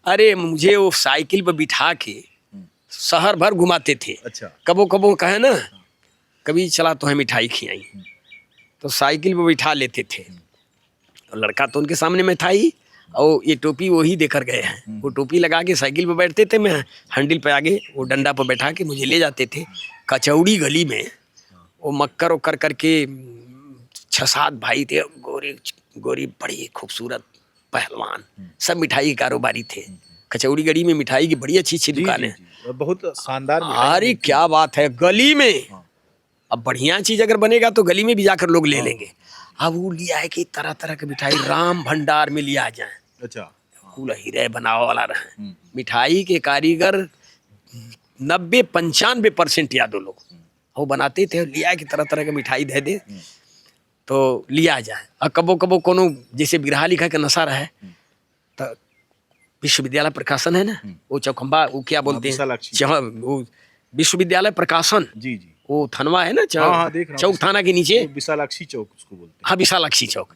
अरे मुझे वो साइकिल पर बिठा के शहर भर घुमाते थे। अच्छा। कबो कबो कहे ना, कभी चला तो है मिठाई खिलाई, तो साइकिल पर बिठा लेते थे। और लड़का तो उनके सामने में था ही, और ये टोपी वही देकर गए हैं। वो टोपी लगा के साइकिल पर बैठते थे, मैं हैंडल पे आगे, वो डंडा पर बैठा के मुझे ले जाते थे। कचौड़ी गली में वो मक्कर उक्कर करके 6-7 भाई थे, गोरी गोरी बड़ी खूबसूरत पहलवान, सब मिठाई के कारोबारी थे। कचौड़ी गली में मिठाई की बड़ी अच्छी अच्छी दुकान है, और बहुत शानदार मिठाई अरे मिलती क्या बात है गली में। हाँ। अब बढ़िया चीज अगर बनेगा तो गली में भी जाकर लोग ले लेंगे। अब वो लिया है कि तरह तरह की मिठाई राम भंडार में लिया जाए। है। अच्छा। कुल हीरे बनावे वाला रहे मिठाई के कारीगर 90-95% यादव लोग वो बनाते थे। लिया कि तरह तरह के मिठाई दे दे तो लिया जाए। और कबो कबो कोनो जैसे बिरहा लिखा के नशा रहे तो विश्वविद्यालय प्रकाशन है ना, वो चौखंबा, वो क्या बोलते हैं, वो विश्वविद्यालय प्रकाशन, जी जी, वो थानवा है ना, चौक थाना के नीचे, विशालाक्षी चौक उसको बोलते हैं। हाँ, विशालाक्षी चौक।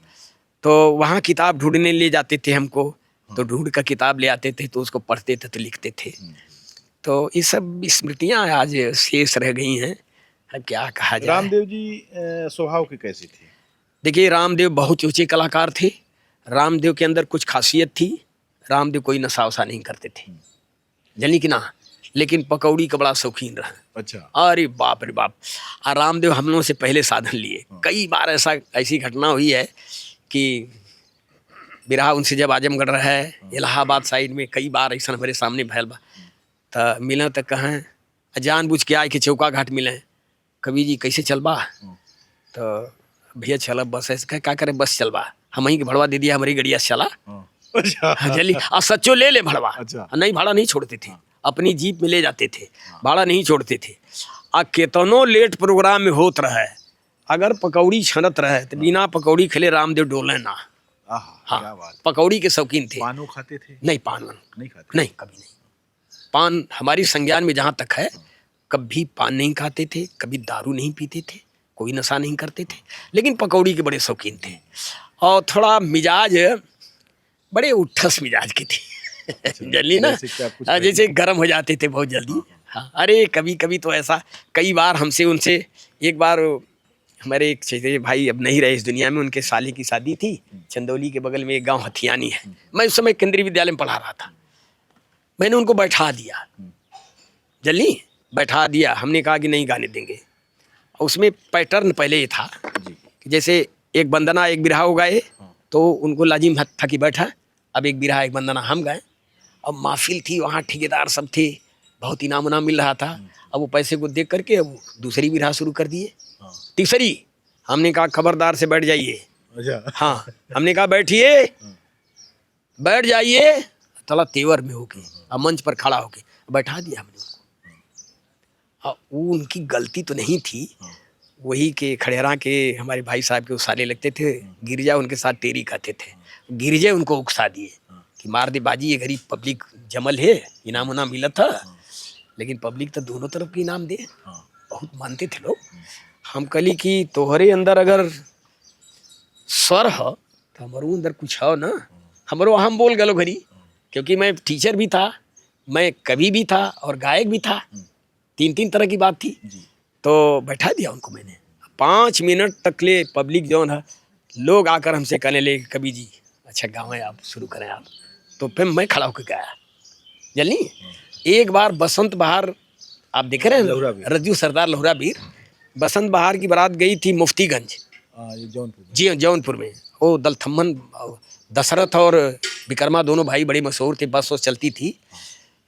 तो वहाँ किताब ढूंढने ले जाते थे हमको, तो ढूंढ कर किताब ले आते थे, तो उसको पढ़ते थे तो लिखते थे। तो ये सब स्मृतियाँ आज शेष रह गई हैं। अब क्या कहा जाए। रामदेव जी स्वभाव के कैसे थे? देखिए, रामदेव बहुत ऊंचे कलाकार थे। रामदेव के अंदर कुछ खासियत थी। रामदेव कोई नशा वशा नहीं करते थे, जनी कि ना, लेकिन पकौड़ी का बड़ा शौकीन रहा। अच्छा। अरे बाप रे बाप। और रामदेव हम लोगों से पहले साधन लिए। कई बार ऐसी घटना हुई है कि बिरहा उनसे जब आजमगढ़ रहे, इलाहाबाद साइड में, कई बार ऐसा हमारे सामने भैल बा, तो मिला तो कहें जानबूझ के आए कि चौका घाट मिले, कवि जी कैसे चलबा, तो भैया चला बस ऐसे क्या करे, बस चलबा, हम ही के भड़वा दे दिया, हमारी गड़िया से चला। अच्छा। जल्दी और सच्चो ले भड़वा। अच्छा। नहीं, भाड़ा नहीं छोड़ते थे, अपनी जीप में ले जाते थे, भाड़ा नहीं छोड़ते थे। आ केतनो लेट प्रोग्राम में होत रहे, अगर पकौड़ी छनत रहे तो बिना पकौड़ी खेले रामदेव डोले ना। हाँ, क्या बात। पकौड़ी के शौकीन थे। पानो खाते थे? नहीं, पान नहीं खाते? नहीं, कभी नहीं। पान हमारी संज्ञान में जहाँ तक है, कभी पान नहीं खाते थे, कभी दारू नहीं पीते थे, कोई नशा नहीं करते थे, लेकिन पकौड़ी के बड़े शौकीन थे। और थोड़ा मिजाज बड़े उठस मिजाज के थे। जल्दी ना, जैसे गर्म हो जाते थे बहुत जल्दी। हाँ, अरे कभी कभी तो ऐसा, कई बार हमसे उनसे, एक बार हमारे एक चचेरे भाई अब नहीं रहे इस दुनिया में, उनके साले की शादी थी चंदौली के बगल में एक गांव हथियानी है। मैं उस समय केंद्रीय विद्यालय में पढ़ा रहा था। मैंने उनको बैठा दिया, जल्दी बैठा दिया। हमने कहा कि नहीं गाने देंगे। उसमें पैटर्न पहले ये था कि जैसे एक वंदना एक बिरहा हो गए तो उनको लाजिम था कि बैठा, अब एक बिरहा एक वंदना हम गए। अब महफिल थी, वहाँ ठेकेदार सब थे, बहुत इनाम उनाम मिल रहा था। अब वो पैसे को देख करके अब दूसरी बिरहा शुरू कर दिए, तीसरी। हमने कहा खबरदार से बैठ जाइए। अच्छा। हाँ, हमने कहा बैठिए, बैठ जाइए, थोड़ा तेवर में होके अब मंच पर खड़ा होके बैठा दिया हमने उनको। वो उनकी गलती तो नहीं थी, वही के खड़ेरा के हमारे भाई साहब के उसाले लगते थे, गिरजा उनके साथ तेरी कहते थे, गिरजे उनको उकसा दिए कि मार दे बाजी, ये गरीब पब्लिक जमल है, इनाम उनाम मिला था, लेकिन पब्लिक तो दोनों तरफ की इनाम दे, बहुत मानते थे लोग। हम कली कि तोहरे अंदर अगर स्वर हो तो हमारो अंदर कुछ हो ना, हमारो हम बोल गलो घरी, क्योंकि मैं टीचर भी था, मैं कवि भी था और गायक भी था, 3 तरह की बात थी। तो बैठा दिया उनको मैंने। 5 मिनट तक ले पब्लिक जो है, लोग आकर हमसे कहने लगे कवि जी अच्छा गाँव है, आप शुरू करें आप। तो फिर मैं खड़ा होकर गाया। जल्दी एक बार बसंत बहार, आप देख रहे हैं रज्जू सरदार लहुरा वीर, बसंत बहार की बारात गई थी मुफ्तीगंज, जी जौनपुर में। वो दलथम्मन दशरथ और विक्रमा दोनों भाई बड़े मशहूर थे, बस चलती थी।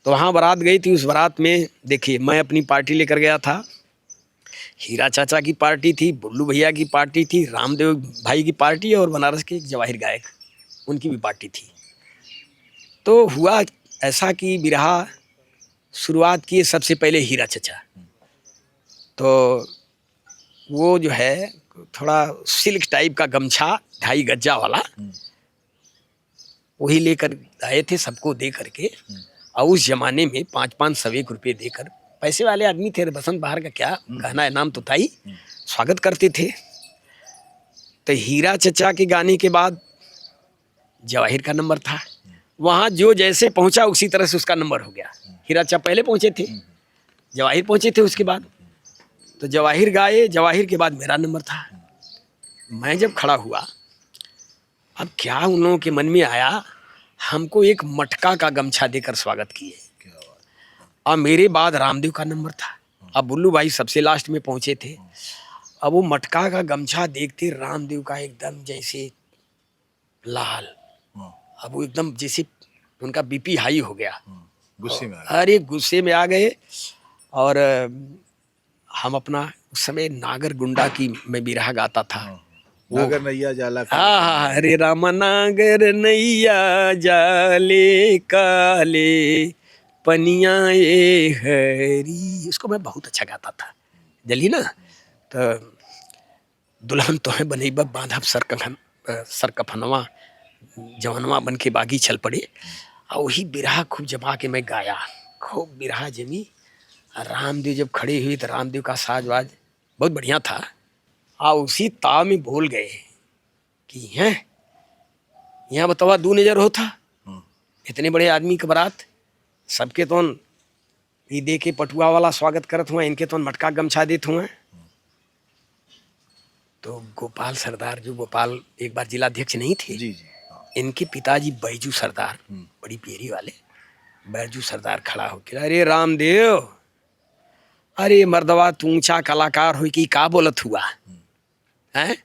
तो वहाँ बारात गई थी। उस बारात में देखिए मैं अपनी पार्टी लेकर गया था, हीरा चाचा की पार्टी थी, बुल्लू भैया की पार्टी थी, रामदेव भाई की पार्टी और बनारस के एक जवाहिर गायक उनकी भी पार्टी थी। तो हुआ ऐसा कि बिरहा शुरुआत किए सबसे पहले हीरा चचा। तो वो जो है थोड़ा सिल्क टाइप का गमछा 2.5 गज्जा वाला वही लेकर आए थे सबको दे करके। और उस जमाने में 5-5 100 रुपये देकर, पैसे वाले आदमी थे, बसंत बहार का क्या कहना है, नाम तो था ही, स्वागत करते थे। तो हीरा चचा के गाने के बाद जवाहिर का नंबर था, वहाँ जो जैसे पहुँचा उसी तरह से उसका नंबर हो गया। हीरा चचा पहले पहुँचे थे, जवाहिर पहुँचे थे उसके बाद, तो जवाहिर गाए, जवाहिर के बाद मेरा नंबर था। मैं जब खड़ा हुआ, अब क्या उन लोगों के मन में आया, हमको एक मटका का गमछा देकर स्वागत किए। और मेरे बाद रामदेव का नंबर था, अब बुल्लू भाई सबसे लास्ट में पहुंचे थे। अब वो मटका का गमछा देखते रामदेव का एकदम जैसे लाल, अब वो एकदम जैसे उनका बीपी हाई हो गया, गुस्से में आ गए। अरे गुस्से में आ गए। और हम अपना उस समय नागर गुंडा की मैं बिरहा गाता था, नागर नैया जाला हाँ हाँ, हरे राम नागर नैया जाले काले पनिया ये हरी, उसको मैं बहुत अच्छा गाता था। जल्दी ना, तो दुल्हन तो है बने बांधब सर कफनवा जवनवा बन के बागी चल पड़े। और वही बिरहा खूब जमा के मैं गाया, खूब बिरहा जमी। रामदेव जब खड़े हुए तो रामदेव का साजवाज बहुत बढ़िया था। और उसी ताव में बोल गए कि हैं यहाँ बतावा 2 नजर होता, इतने बड़े आदमी के बारात, सबके तो ये दे के पटुआ वाला स्वागत करत हुआ, इनके तो मटका गमछा देत हुआ। तो गोपाल सरदार, जो गोपाल एक बार जिलाध्यक्ष नहीं थे, जी जी, इनके पिताजी बैजू सरदार, बड़ी पेरी वाले बैजू सरदार खड़ा होकर, अरे रामदेव, अरे मर्दवा तू ऊंचा कलाकार हो कि का बोलत हुआ हैं,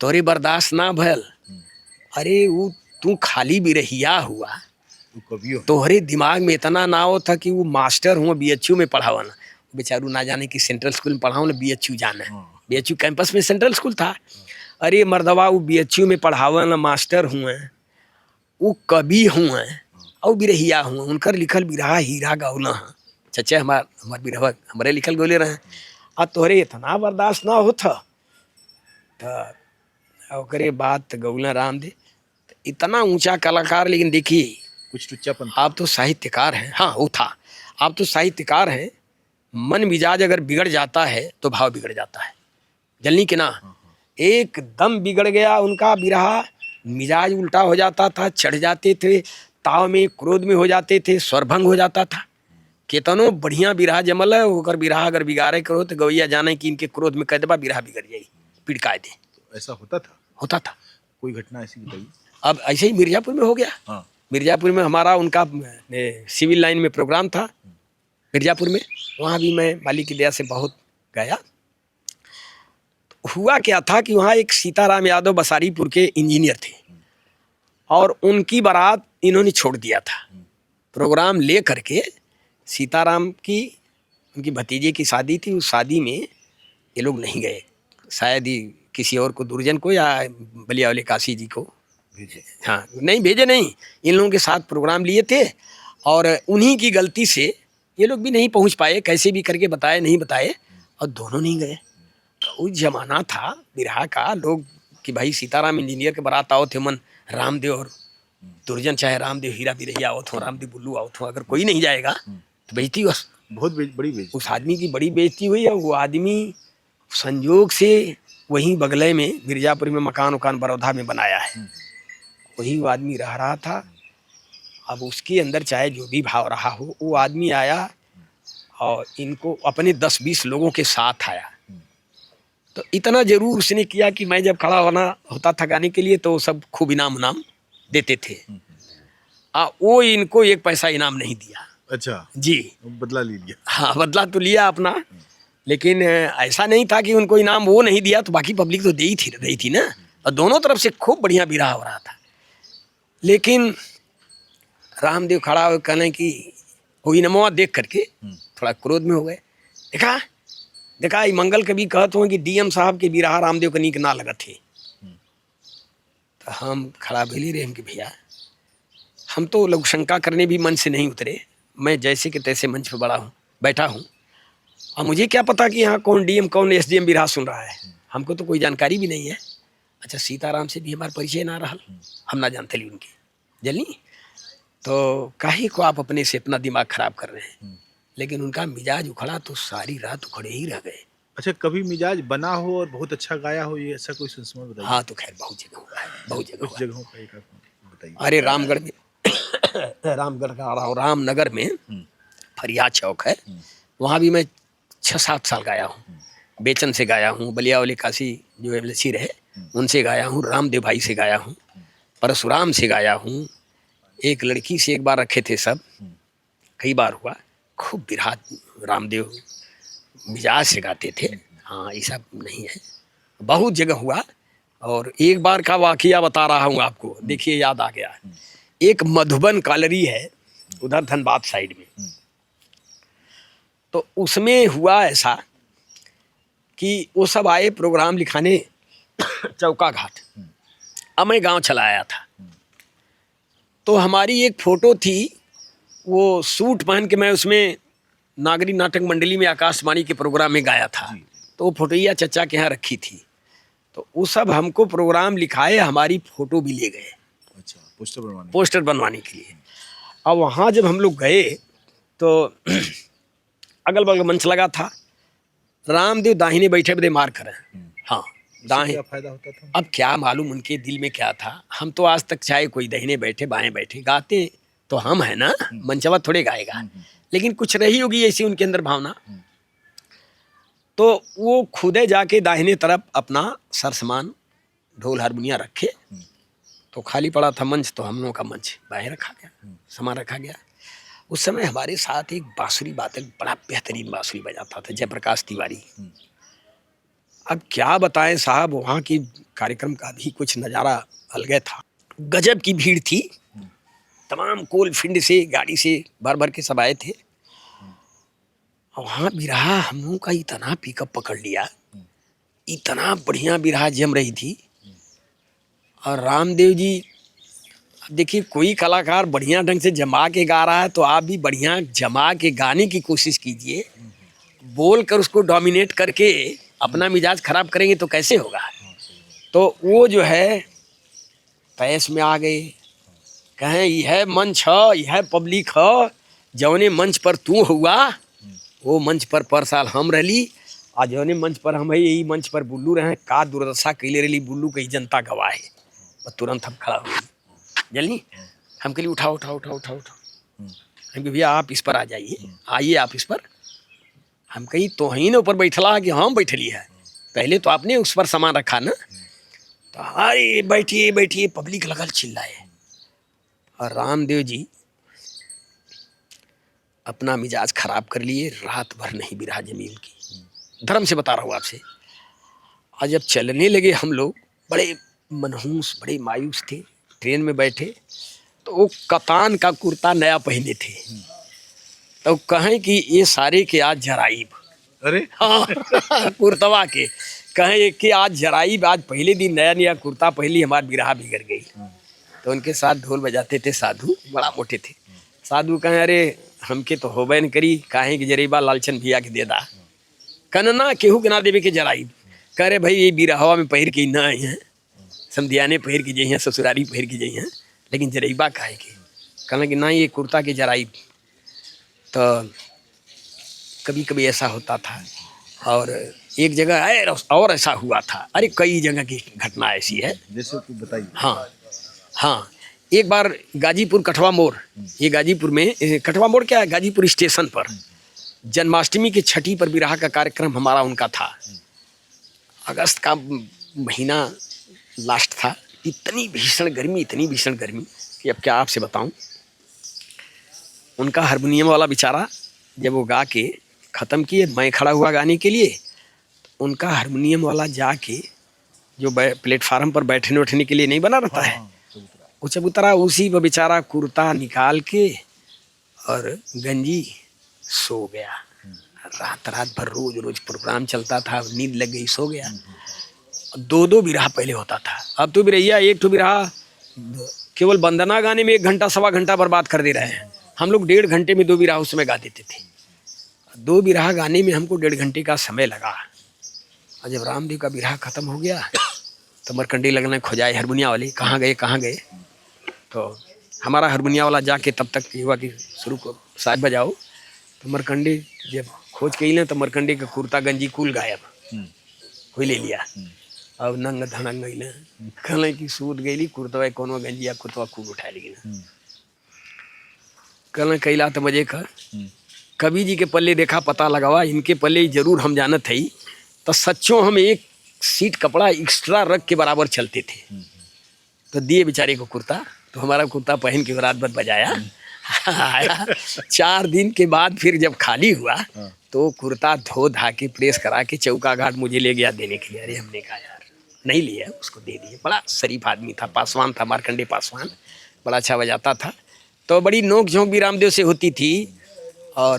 तोरे बर्दाश्त ना भल। अरे वो तू खाली बिरहिया हुआ, तोहरे दिमाग में इतना ना हो था कि वो मास्टर हुआ BHU में पढ़ावा ना, बेचारू ना जाने कि सेंट्रल स्कूल में पढ़ाओ ना, BHU जाना है, BHU कैंपस में सेंट्रल स्कूल था। अरे मर्दवा वो BHU में पढ़ावा ना, मास्टर हुए, वो कवि हुए और बिरहिया हुए, उनकर लिखल बिरहा हीरा गौला है चचा, हमार बिरहा हमारे लिखल गोले रहे। आ तोहरे इतना बर्दाश्त ना होता, तो ओकरे बात गौला राम दे, इतना ऊंचा कलाकार, लेकिन देखिए कुछ टुच्चापन। आप तो साहित्यकार हैं, हाँ वो था, आप तो साहित्यकार हैं, मन मिजाज अगर बिगड़ जाता है तो भाव बिगड़ जाता है, जलनी के ना, एकदम बिगड़ गया उनका बिरहा, मिजाज उल्टा हो जाता था, चढ़ जाते थे, ताव में क्रोध में हो जाते थे, स्वरभंग हो जाता था। केतनो बढ़िया बिरहा जमल है, ओकर बिरहा अगर बिगाड़े करो तो गवैया जाने कि इनके क्रोध में कह देबा बिरहा बिगड़ जाई, पिड़काए दे। ऐसा होता था? होता था। कोई घटना ऐसी बताइए। अब ऐसे ही मिर्जापुर में हो गया। हाँ। मिर्जापुर में हमारा उनका सिविल लाइन में प्रोग्राम था मिर्जापुर में, वहाँ भी मैं मालिक की दया से बहुत गया। हुआ क्या था कि वहाँ एक सीताराम यादव बसारीपुर के इंजीनियर थे और उनकी बारात इन्होंने छोड़ दिया था। प्रोग्राम ले करके सीताराम की, उनकी भतीजे की शादी थी, उस शादी में ये लोग नहीं गए, शायद ही किसी और को, दुर्जन को या बलिया वाले काशी जी को भेजे। हाँ नहीं भेजे, नहीं, इन लोगों के साथ प्रोग्राम लिए थे और उन्हीं की गलती से ये लोग भी नहीं पहुंच पाए, कैसे भी करके बताए नहीं बताए और दोनों नहीं गए। तो उस जमाना था बिरहा का लोग कि भाई सीताराम इंजीनियर के बारात आओ थे, मन रामदेव और दुर्जन, चाहे रामदेव हीरा बिरहिया आओ थो, रामदेव बुल्लू आओ थो, अगर कोई नहीं जाएगा तो बेइज्जती हुआ, बहुत बड़ी बेइज्जती, उस आदमी की बड़ी बेइज्जती हुई। और वो आदमी संयोग से वहीं बगले में मिर्जापुर में मकान उकान बड़ौदा में बनाया है, वही वो आदमी रह रहा था। अब उसके अंदर चाहे जो भी भाव रहा हो, वो आदमी आया और इनको अपने 10-20 लोगों के साथ आया। तो इतना जरूर उसने किया कि मैं जब खड़ा होना होता था गाने के लिए तो सब खूब इनाम उनाम देते थे। वो इनको 1 पैसा इनाम नहीं दिया। अच्छा जी, बदला ले लिया। हाँ बदला तो लिया अपना, लेकिन ऐसा नहीं था कि उनको इनाम वो नहीं दिया तो बाकी पब्लिक तो दे ही थी रही थी ना, और दोनों तरफ से खूब बढ़िया बिरहा हो रहा था। लेकिन रामदेव खड़ा हो कहने की वो इनामवा देख करके थोड़ा क्रोध में हो गए, देखा देखा ई मंगल कवि कहत हो कि डीएम साहब के बिरहा रामदेव के नीक ना लगत थे। तो हम खड़ा भली रहे कि भैया हम तो लघु शंका करने भी मन से नहीं उतरे, मैं जैसे कि तैसे मंच पर बड़ा हूँ बैठा हूँ, और मुझे क्या पता कि यहाँ कौन डीएम कौन एसडीएम बिरहा सुन रहा है, हमको तो कोई जानकारी भी नहीं है। अच्छा सीताराम से भी हमारा परिचय ना रहा, हम ना जानते ली उनके जल्दी, तो काहे को आप अपने से अपना दिमाग खराब कर रहे हैं। लेकिन उनका मिजाज उखड़ा तो सारी रात उखड़े ही रह गए। अच्छा, कभी मिजाज बना हो और बहुत अच्छा गाया हो, ये ऐसा कोई संस्मरण बताइए। हाँ तो खैर बहुत जगह हुआ है, बहुत जगह कुछ हुआ जगहों का एक आप बताइए। है। अरे रामगढ़ में रामगढ़ का और रामनगर में फरियाद चौक है, वहाँ भी मैं 6-7 साल गाया हूँ। बेचन से गाया हूँ, बलिया वाले काशी जो एमएलसी रहे उनसे गाया हूँ, रामदेव भाई से गाया हूँ, परशुराम से गाया हूँ, एक लड़की से एक बार रखे थे सब, कई बार हुआ। खूब बिरहा रामदेव मिजाज से गाते थे। हाँ ऐसा नहीं है, बहुत जगह हुआ। और एक बार का वाकया बता रहा हूँ आपको, देखिए याद आ गया। एक मधुबन कॉलोनी है उधर धनबाद साइड में, तो उसमें हुआ ऐसा कि वो सब आए प्रोग्राम लिखाने चौका घाट। अब मैं गांव चला आया था, तो हमारी एक फ़ोटो थी, वो सूट पहन के मैं उसमें नागरी नाटक मंडली में आकाशवाणी के प्रोग्राम में गाया था। तो वो फोटोइया चचा के यहाँ रखी थी, तो वो सब हमको प्रोग्राम लिखाए, हमारी फ़ोटो भी ले गए। अच्छा, पोस्टर बनवाने के लिए। अब वहाँ जब हम लोग गए तो अगल बगल मंच लगा था, रामदेव दाहिने बैठे बदे मार करें। हाँ दाएं, क्या फायदा होता था? अब क्या मालूम उनके दिल में क्या था। हम तो आज तक चाहे कोई दाहिने बैठे बाएं बैठे, गाते तो हम है ना, मंचवा थोड़े गाएगा, लेकिन कुछ रही होगी ऐसी उनके अंदर भावना। तो वो खुदे जाके दाहिने तरफ अपना सर सामान ढोल हारमोनिया रखे, तो खाली पड़ा था मंच, तो हम लोगों का मंच बाहर रखा गया, सामान रखा गया। उस समय हमारे साथ एक बांसुरी वादक बड़ा बेहतरीन बांसुरी बजाता था, जयप्रकाश तिवारी। अब क्या बताएं साहब, वहाँ की कार्यक्रम का भी कुछ नज़ारा अलग था। गजब की भीड़ थी, तमाम कोल फील्ड से गाड़ी से भर भर के सब आए थे। और वहाँ बिरहा हम लोगों का इतना पिकअप पकड़ लिया, इतना बढ़िया बिरहा जम रही थी। और रामदेव जी, देखिए कोई कलाकार बढ़िया ढंग से जमा के गा रहा है तो आप भी बढ़िया जमा के गाने की कोशिश कीजिए। बोल कर उसको डोमिनेट करके अपना मिजाज खराब करेंगे तो कैसे होगा। तो वो जो है तैस में आ गए, कहें यह मंच है, यह पब्लिक है, जौने मंच पर तू हुआ वो मंच पर साल हम रही, और जौने मंच पर हम है यही मंच पर बुल्लू रहे, का दुर्दशा कैले रही बुल्लू कही जनता गवाह है। और तुरंत हम खड़ा हो गए जल्दी, हम के लिए उठाओ उठाओ उठाओ उठाओ उठाओ, हम कहे भैया आप इस पर आ जाइए, आइए आप इस पर। हम कहीं तो ही ना ऊपर बैठला कि हम बैठली है, पहले तो आपने उस पर सामान रखा ना। तो अरे बैठिए बैठिए, पब्लिक लगल चिल्लाए। और रामदेव जी अपना मिजाज खराब कर लिए, रात भर नहीं बिरहा जमील की, धर्म से बता रहा हूँ आपसे। और जब चलने लगे हम लोग बड़े मनहूस बड़े मायूस थे, ट्रेन में बैठे तो वो कतान का कुर्ता नया पहने थे, तो कहें कि ये सारे के आज जराइब। अरे हाँ कुर्तवा के कहें कि आज जराइब, आज पहले दिन नया नया कुर्ता पहली हमारी बिरहा बिगड़ गई। तो उनके साथ ढोल बजाते थे साधु, बड़ा मोटे थे साधु। कहें अरे हमके तो होबे न करी, काहे कि जरीबा लालचन भैया के दे दा, कनना केहू के ना देवे के जराइब। कह रहे भाई ये बिरहवा में पहिर के ना आई हैं, समधियाने पहिर के जाइ हैं, ससुरारी पहिर के जाइ हैं, लेकिन जरीबा काहे के। कहना कि ना ये कुर्ता के जराइब। तो कभी कभी ऐसा होता था। और एक जगह और ऐसा हुआ था, अरे कई जगह की घटना ऐसी है, जैसे कुछ बताइए। हाँ हाँ, एक बार गाजीपुर कठवा मोड़, ये गाजीपुर में कठवा मोड़ क्या है, गाजीपुर स्टेशन पर जन्माष्टमी की छठी पर बिरहा का कार्यक्रम हमारा उनका था। अगस्त का महीना लास्ट था, इतनी भीषण गर्मी कि अब क्या आपसे बताऊं। उनका हारमोनियम वाला बेचारा जब वो गा के ख़त्म किए, मैं खड़ा हुआ गाने के लिए, उनका हारमोनियम वाला जाके जो प्लेटफार्म पर बैठने उठने के लिए नहीं बना रहता है, वो जब उतरा उसी पर बेचारा कुर्ता निकाल के और गंजी सो गया। रात रात भर रोज रोज प्रोग्राम चलता था, नींद लग गई, सो गया। 2-2 बिरहा पहले होता था, अब तो बिरैया एक तो बिरहा केवल वंदना गाने में 1 घंटा सवा घंटा बर्बाद कर दे रहे हैं। हम लोग 1.5 घंटे में 2 बिरहा उसमें गा देते थे। 2 बिरहा गाने में हमको 1.5 घंटे का समय लगा। और जब रामदेव का बिरहा खत्म हो गया तो मरकंडी लगने खोजाए हारमोनिया वाले, कहाँ गए। तो हमारा हारमोनिया वाला जाके तब तक हुआ कि शुरू को साज बजाओ। तो मरकंडी जब खोज के ही तो मरकंडी का कुर्ता गंजी कुल गायब कोई ले लिया। अब नंग धनंग गई कहले कि सूत गई कुर्तवा कोनो गंजिया कुर्तवा खूब उठा ली कहले कैला तो मजे कर। कवि जी के पल्ले देखा पता लगावा, इनके पल्ले जरूर हम जानत है। तो सच्चों हम 1 सीट कपड़ा एक्स्ट्रा रख के बराबर चलते थे। तो दिए बेचारे को कुर्ता, तो हमारा कुर्ता पहन के रात भर बजाया। आया 4 दिन के बाद फिर जब खाली हुआ तो कुर्ता धो धा के प्रेस करा के चौका घाट मुझे ले गया देने के लिए। अरे हमने कहा यार नहीं लिया, उसको दे दिए। बड़ा शरीफ आदमी था, पासवान था, मार्कंडे पासवान, बड़ा अच्छा बजाता था। तो बड़ी नोक झोंक भी रामदेव से होती थी। और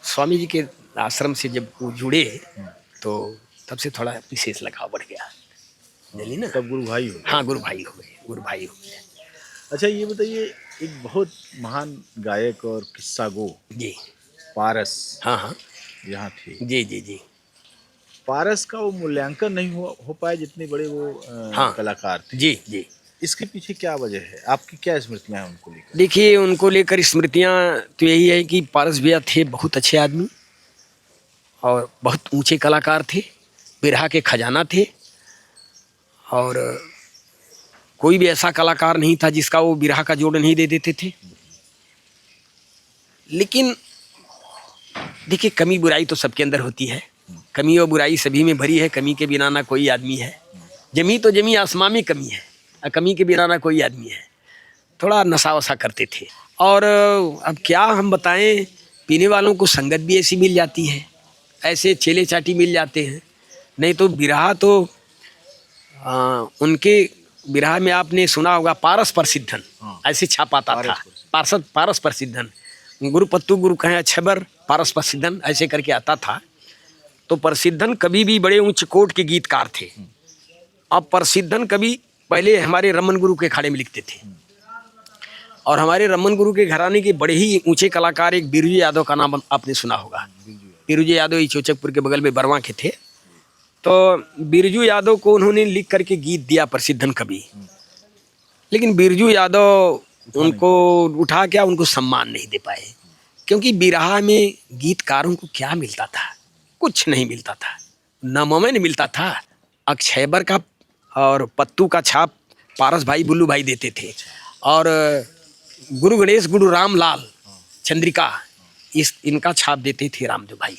स्वामी जी के आश्रम से जब वो जुड़े तो तब से थोड़ा विशेष लगाव बढ़ गया, जानी ना। तब गुरु भाई हो? हाँ, गुरु भाई हो गए। अच्छा ये बताइए, एक बहुत महान गायक और किस्सा गो जी पारस हाँ यहाँ थे। जी पारस का वो मूल्यांकन नहीं हो पाया जितने बड़े वो हाँ कलाकार थे। जी। इसके पीछे क्या वजह है? आपकी क्या स्मृतियाँ हैं उनको लेकर? देखिए, उनको लेकर स्मृतियाँ तो यही है कि पारस भैया थे बहुत अच्छे आदमी और बहुत ऊंचे कलाकार थे, बिरहा के खजाना थे। और कोई भी ऐसा कलाकार नहीं था जिसका वो बिरहा का जोड़ नहीं दे देते थे। लेकिन देखिए, कमी बुराई तो सबके अंदर होती है, कमी और बुराई सभी में भरी है। कमी के बिना ना कोई आदमी है, जमी तो जमी आसमां में कमी है, और कमी के बिना ना कोई आदमी है। थोड़ा नशा वशा करते थे। और अब क्या हम बताएं, पीने वालों को संगत भी ऐसी मिल जाती है, ऐसे चेले चाटी मिल जाते हैं। नहीं तो बिरहा तो उनके बिरहा में आपने सुना होगा पारस प्रसिद्धन, ऐसे छापाता था, पारस प्रसिद्धन। गुरु पत्तू गुरु कहें अछबर पारस प्रसिद्धन ऐसे करके आता था। तो प्रसिद्धन कभी भी बड़े उच्च कोट के गीतकार थे। अब प्रसिद्धन कभी पहले हमारे रमन गुरु के अखाड़े में लिखते थे। और हमारे रमन गुरु के घराने के बड़े ही ऊंचे कलाकार एक बिरजू यादव का नाम आपने सुना होगा। बिरजू यादव ये चौचकपुर के बगल में बरवा के थे। तो बिरजू यादव को उन्होंने लिख करके गीत दिया प्रसिद्धन कवि। लेकिन बिरजू यादव उनको उठा क्या, उनको सम्मान नहीं दे पाए। क्योंकि बिरहा में गीतकारों को क्या मिलता था? कुछ नहीं मिलता था। नमोमन मिलता था, अक्षयबर का और पत्तू का छाप पारस भाई बुल्लू भाई देते थे। और गुरु गणेश गुरु रामलाल चंद्रिका इनका छाप देते थे रामदेव भाई।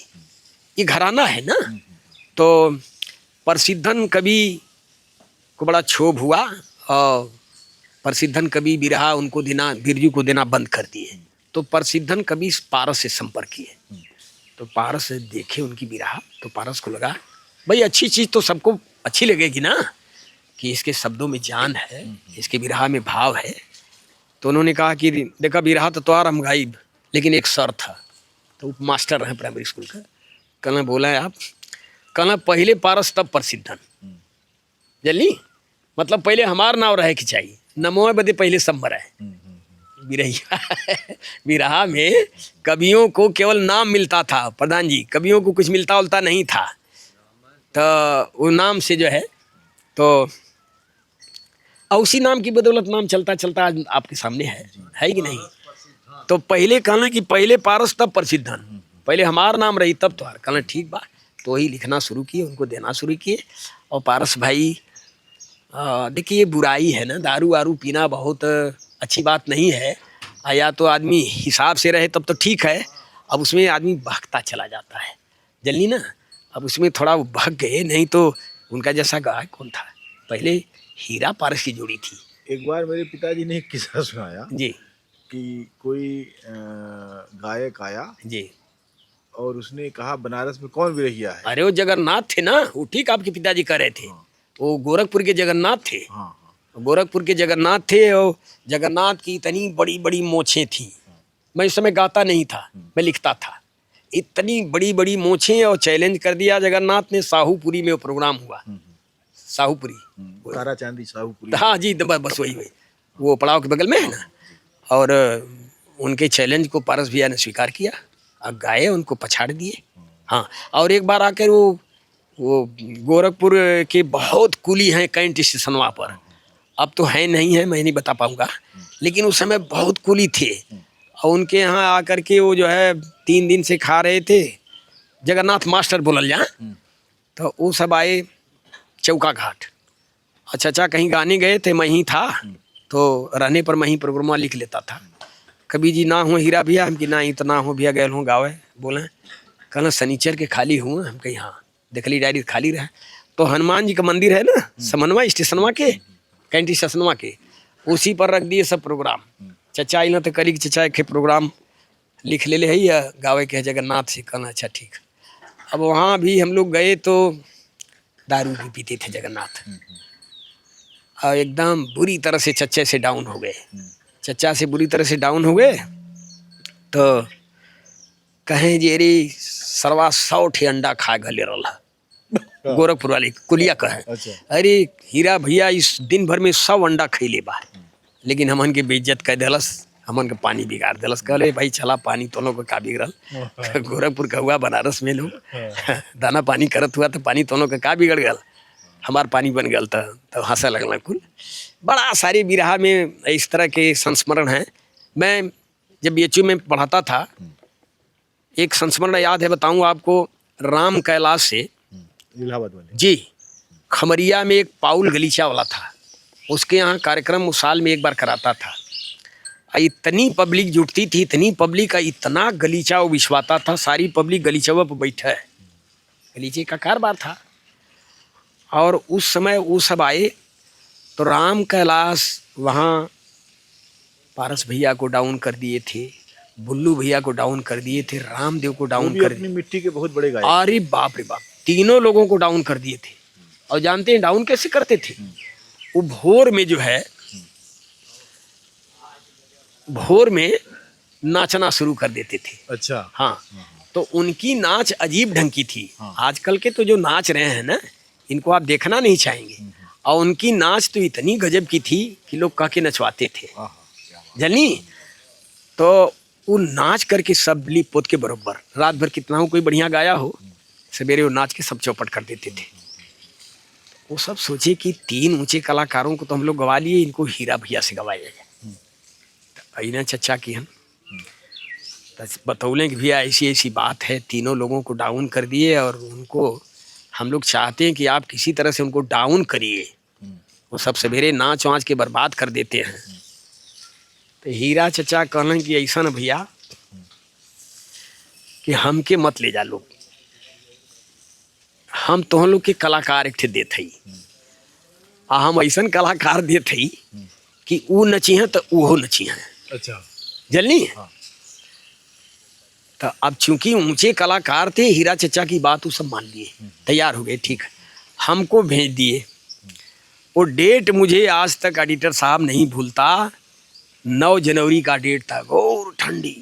ये घराना है ना। तो प्रसिद्धन कवि को बड़ा क्षोभ हुआ और प्रसिद्धन कवि बिरहा उनको देना, बिरजू को देना बंद कर दिए। तो प्रसिद्धन कवि पारस से संपर्क किए। तो पारस देखे उनकी बिरहा, तो पारस को लगा भाई अच्छी चीज़ तो सबको अच्छी लगेगी ना, कि इसके शब्दों में जान है, इसके बिरहा में भाव है। तो उन्होंने कहा कि देखा बिरहा तो तुम्हारा हम गाइब, लेकिन एक शर्त है। तो मास्टर रहे प्राइमरी स्कूल का, कहना बोला है आप, कहना पहले पारस तब प्रसिद्धन, जल्दी मतलब पहले हमार नाव रहे कि चाहिए, नमो बदे पहले संबर है। बिरहा में कवियों को केवल नाम मिलता था प्रधान जी, कवियों को कुछ मिलता उलता नहीं था। तो वो नाम से जो है, तो उसी नाम की बदौलत नाम चलता चलता आज आपके सामने है कि नहीं। तो पहले कहना कि पहले पारस तब प्रसिद्धन, पहले हमार नाम रही तब तुम्हार। कहना ठीक बा। तो वही लिखना शुरू किए, उनको देना शुरू किए। और पारस भाई देखिए, बुराई है ना, दारू वारू पीना बहुत अच्छी बात नहीं है। या तो आदमी हिसाब से रहे तब तो ठीक है। अब उसमें आदमी बहकता चला जाता है, जल्दी ना। अब उसमें थोड़ा वो बहक गए, नहीं तो उनका जैसा गायक कौन था? पहले हीरा पारस की जोड़ी थी। एक बार मेरे पिताजी ने एक किस्सा सुनाया जी कि कोई गायक आया जी। और उसने कहा बनारस में कौन विरहिया है। अरे वो जगन्नाथ थे ना, वो ठीक आपके पिताजी कह रहे थे। वो गोरखपुर के जगन्नाथ थे। गोरखपुर के जगन्नाथ थे। और जगन्नाथ की इतनी बड़ी बड़ी मोछें थी। मैं उस समय गाता नहीं था, मैं लिखता था। इतनी बड़ी बड़ी मोछें और चैलेंज कर दिया जगन्नाथ ने। साहूपुरी में वो प्रोग्राम हुआ, साहूपुरी। तारा चांदी साहूपुरी। हाँ जी, बस वही वही, वो पड़ाव के बगल में है ना। और उनके चैलेंज को पारस भैया ने स्वीकार किया और गाए, उनको पछाड़ दिए। हाँ, और एक बार आकर वो गोरखपुर के बहुत कुली हैं कैंट स्टेशनवा पर, अब तो है नहीं है, मैं नहीं बता पाऊँगा, लेकिन उस समय बहुत कुली थे। और उनके यहाँ आकर के वो जो है 3 दिन से खा रहे थे, जगन्नाथ मास्टर बोलल जा। तो वो सब आए चौका घाट, और चचा कहीं गाने गए थे, मैं ही था, तो रहने पर मैं ही प्रोग्राम लिख लेता था। कभी जी ना हो हीरा भैया, हम कि ना इतना हो भैया गए हूँ गावे, बोले कहना शनिचर के खाली हुआ, हम कहीं हाँ देखली डायरी खाली रहा। तो हनुमान जी का मंदिर है ना समनवा स्टेशनवा के, कैंटी स्टेशनवा के, उसी पर रख दिए सब प्रोग्राम। चचा आई ना तो करी कि चचा के प्रोग्राम लिख ले है या गावे के जगन्नाथ से, कहना अच्छा ठीक। अब वहाँ भी हम लोग गए तो दारू भी पीते थे जगन्नाथ, और एकदम बुरी तरह से चच्चे से डाउन हो गए। चचा से बुरी तरह से डाउन हो गए तो कहें जे रे सरवा 100 ठे अंडा खा गले रहा, गोरखपुर वाले कुलिया कहे। अच्छा। अरे हीरा भैया इस दिन भर में 100 अंडा खैले बा, लेकिन हमन के बेइज्जत कर देलस, हमन के पानी बिगाड़ देलस। कहले भाई चला पानी तो लोग का बिगड़ल, गोरखपुर का हुआ, बनारस में लोग दाना पानी करत हुआ तो पानी दोनों का बिगड़ गल, हमार पानी बन गल। तो हंसा लगना कुल। बड़ा सारे बिरहा में इस तरह के संस्मरण हैं। मैं जब BHU में पढ़ाता था, एक संस्मरण याद है, बताऊं आपको, राम कैलाश से इलाहाबाद वाले जी, खमरिया में एक पाउल गलीचा वाला था, उसके यहाँ कार्यक्रम उस साल में एक बार कराता था। इतनी पब्लिक जुटती थी, इतनी पब्लिक, इतना गलीचा वो बिछवाता था, सारी पब्लिक गलीचवा पर बैठा है, गलीचे का कारोबार था। और उस समय वो सब आए तो राम कैलाश वहाँ पारस भैया को डाउन कर दिए थे, बुल्लू भैया को डाउन कर दिए थे, रामदेव को डाउन कर अपनी मिट्टी के बहुत बड़े गायक। अरे बाप रे बाप, तीनों लोगों को डाउन कर दिए थे। और जानते हैं डाउन कैसे करते थे? वो भोर में जो है, भोर में नाचना शुरू कर देते थे। अच्छा। हाँ, तो उनकी नाच अजीब ढंग की थी। आजकल के तो जो नाच रहे हैं ना, इनको आप देखना नहीं चाहेंगे। और उनकी नाच तो इतनी गजब की थी कि लोग कह के नचवाते थे, जनी। तो वो नाच करके सब लिप पोत के बरोबर, रात भर कितना हो कोई बढ़िया गाया हो, सवेरे वो नाच के सब चौपट कर देते थे। वो सब सोचे कि 3 ऊंचे कलाकारों को तो हम लोग गवा लिए, इनको हीरा भैया से गवाएगा। तो अना चचा की हम बतौलें कि भैया ऐसी ऐसी बात है, तीनों लोगों को डाउन कर दिए, और उनको हम लोग चाहते हैं कि आप किसी तरह से उनको डाउन करिए, वो सब सवेरे नाच वाच के बर्बाद कर देते हैं। तो हीरा चचा कहलन कि ऐसा न भैया कि हमके मत ले जा लोग, हम तो लोग के कलाकार एक थे देत हई, आ हम ऐसा कलाकार देत हई कि वो नची हैं तो वो नची हैं। अच्छा। जलनी हाँ। तो अब चूंकि ऊंचे कलाकार थे, हीरा चचा की बात वो सब मान लिए, तैयार हो गए, ठीक है, हमको भेज दिए। वो डेट मुझे आज तक एडिटर साहब नहीं भूलता, 9 जनवरी का डेट था, घोर ठंडी,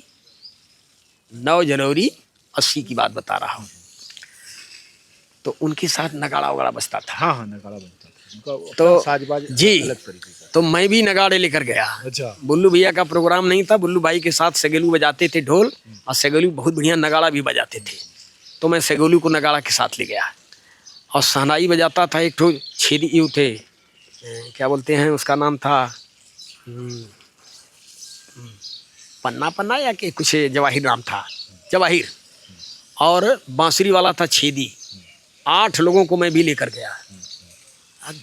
9 जनवरी 80 की बात बता रहा हूँ। तो उनके साथ नगाड़ा वगाड़ा बजता था। हाँ हाँ, नगाड़ा बजता था उनका, तो साजबाज जी, अलग तरीके का। तो मैं भी नगाड़े लेकर गया। अच्छा। बुल्लू भैया का प्रोग्राम नहीं था, बुल्लू भाई के साथ सेगलू बजाते थे ढोल, और सेगलू बहुत बढ़िया नगाड़ा भी बजाते थे, तो मैं सेगलू को नगाड़ा के साथ ले गया। और शहनाई बजाता था एक ठो छेदी, यू थे क्या बोलते हैं उसका नाम था, पन्ना पन्ना या कि कुछ जवाहिर नाम था, जवाहिर। और बांसुरी वाला था छेदी। 8 लोगों को मैं भी लेकर गया।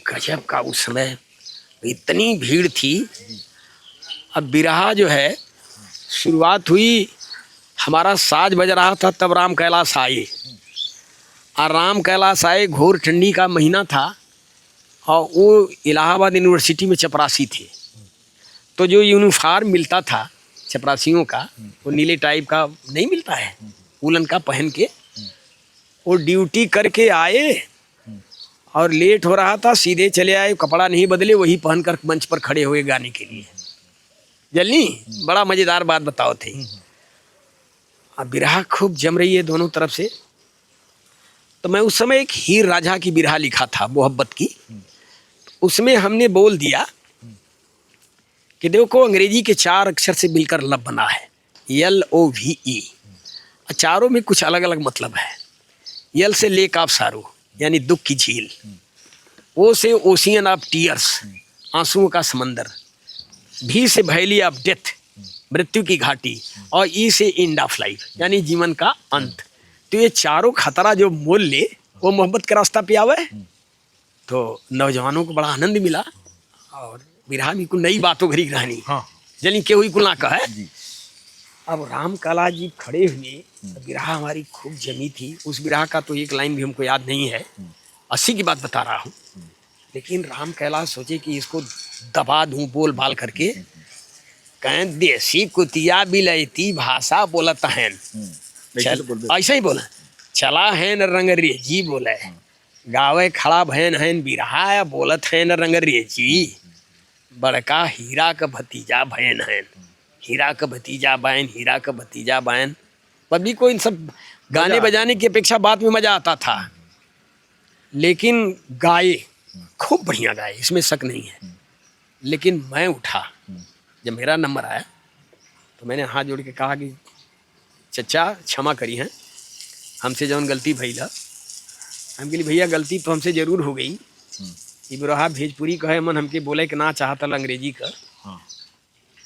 गजब का उस समय इतनी भीड़ थी। अब बिरहा जो है शुरुआत हुई, हमारा साज बज रहा था, तब राम कैलाश आए। और राम कैलाश आए, घोर ठंडी का महीना था, और वो इलाहाबाद यूनिवर्सिटी में चपरासी थे। तो जो यूनिफॉर्म मिलता था चपरासियों का, वो नीले टाइप का नहीं मिलता है, वूलन का पहन के वो ड्यूटी करके आए, और लेट हो रहा था, सीधे चले आए, कपड़ा नहीं बदले, वही पहनकर मंच पर खड़े हुए गाने के लिए। जल्दी बड़ा मज़ेदार बात बताओ थे। बिरहा खूब जम रही है दोनों तरफ से। तो मैं उस समय एक हीर राझा की बिरहा लिखा था मोहब्बत की, उसमें हमने बोल दिया कि देखो अंग्रेजी के 4 अक्षर से मिलकर लब बना है, LOVE। चारों में कुछ अलग अलग मतलब है। यल से लेक ऑफ सारू यानी दुख की झील, ओ से ओशियन ऑफ टीयर्स आंसुओं का समंदर, भी से वैली ऑफ डेथ मृत्यु की घाटी, और ई से एंड ऑफ लाइफ यानी जीवन का अंत। तो ये चारों खतरा जो मोल ले वो मोहब्बत के रास्ता पे आवे। तो नौजवानों को बड़ा आनंद मिला और बिरहा में कुल नई बातों घरी रहनी। हाँ। जनी के हुई कुल ना कहे। अब राम कला जी खड़े हुए, बिरहा हमारी खूब जमी थी। उस बिरहा का तो एक लाइन भी हमको याद नहीं है, 80 की बात बता रहा हूँ। लेकिन राम कैलाश सोचे कि इसको दबा दूं बोल बाल करके। कहें देसी कुतिया बिलैती भाषा बोलत हैं, ऐसा ही बोला। चला है न रंग रेजी बोले, गावे खड़ा भैन है बिरहा बोलत है न रंग रेजी। बड़का हीरा का भतीजा भैन है, हीरा का भतीजा बहन, हीरा का भतीजा बहन। पब्लिक को इन सब गाने बजाने की अपेक्षा बात में मजा आता था। लेकिन गाए खूब बढ़िया गाए, इसमें शक नहीं है। लेकिन मैं उठा, जब मेरा नंबर आया तो मैंने हाथ जोड़ के कहा कि चचा क्षमा करी हैं, हमसे जौन गलती भइला। हम कहली भैया गलती तो हमसे जरूर हो गई। ये बिरहा भोजपुरी का है, मन हमके बोले कि ना चाहता अंग्रेजी का।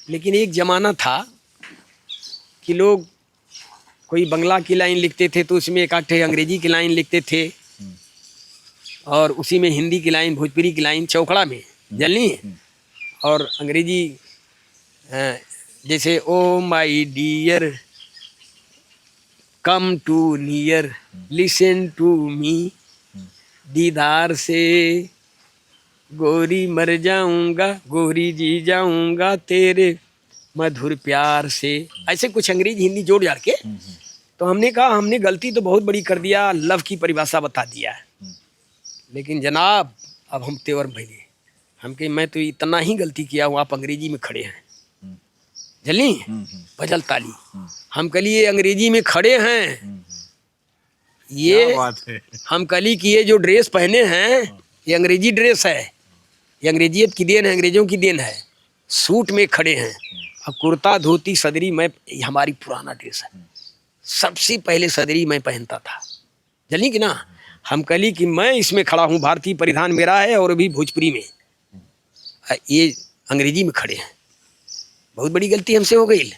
लेकिन एक ज़माना था कि लोग कोई बंगला की लाइन लिखते थे तो उसमें एक आध अंग्रेजी की लाइन लिखते थे, और उसी में हिंदी की लाइन, भोजपुरी की लाइन चौकड़ा में जलनी। और अंग्रेजी जैसे oh my dear come to near listen to me, दीदार से गोरी मर जाऊंगा, गोरी जी जाऊंगा तेरे मधुर प्यार से। ऐसे कुछ अंग्रेजी हिंदी जोड़ जाड़ के। तो हमने कहा हमने गलती तो बहुत बड़ी कर दिया, लव की परिभाषा बता दिया है। लेकिन जनाब अब हम तेवर भैले, हम कहे मैं तो इतना ही गलती किया हूँ, आप अंग्रेजी में खड़े हैं। जल्दी बजल ताली। हम कली ये अंग्रेजी में खड़े हैं, ये बात है। हम कली की ये जो ड्रेस पहने हैं ये अंग्रेजी ड्रेस है, ये अंग्रेजियत की देन है, अंग्रेजों की देन है। सूट में खड़े हैं, अब कुर्ता धोती सदरी मैं, हमारी पुराना ड्रेस है। सबसे पहले सदरी मैं पहनता था, जल्दी कि ना। हम कली कि मैं इसमें खड़ा हूँ, भारतीय परिधान मेरा है, और भी भोजपुरी में, ये अंग्रेजी में खड़े हैं। बहुत बड़ी गलती हमसे हो गई,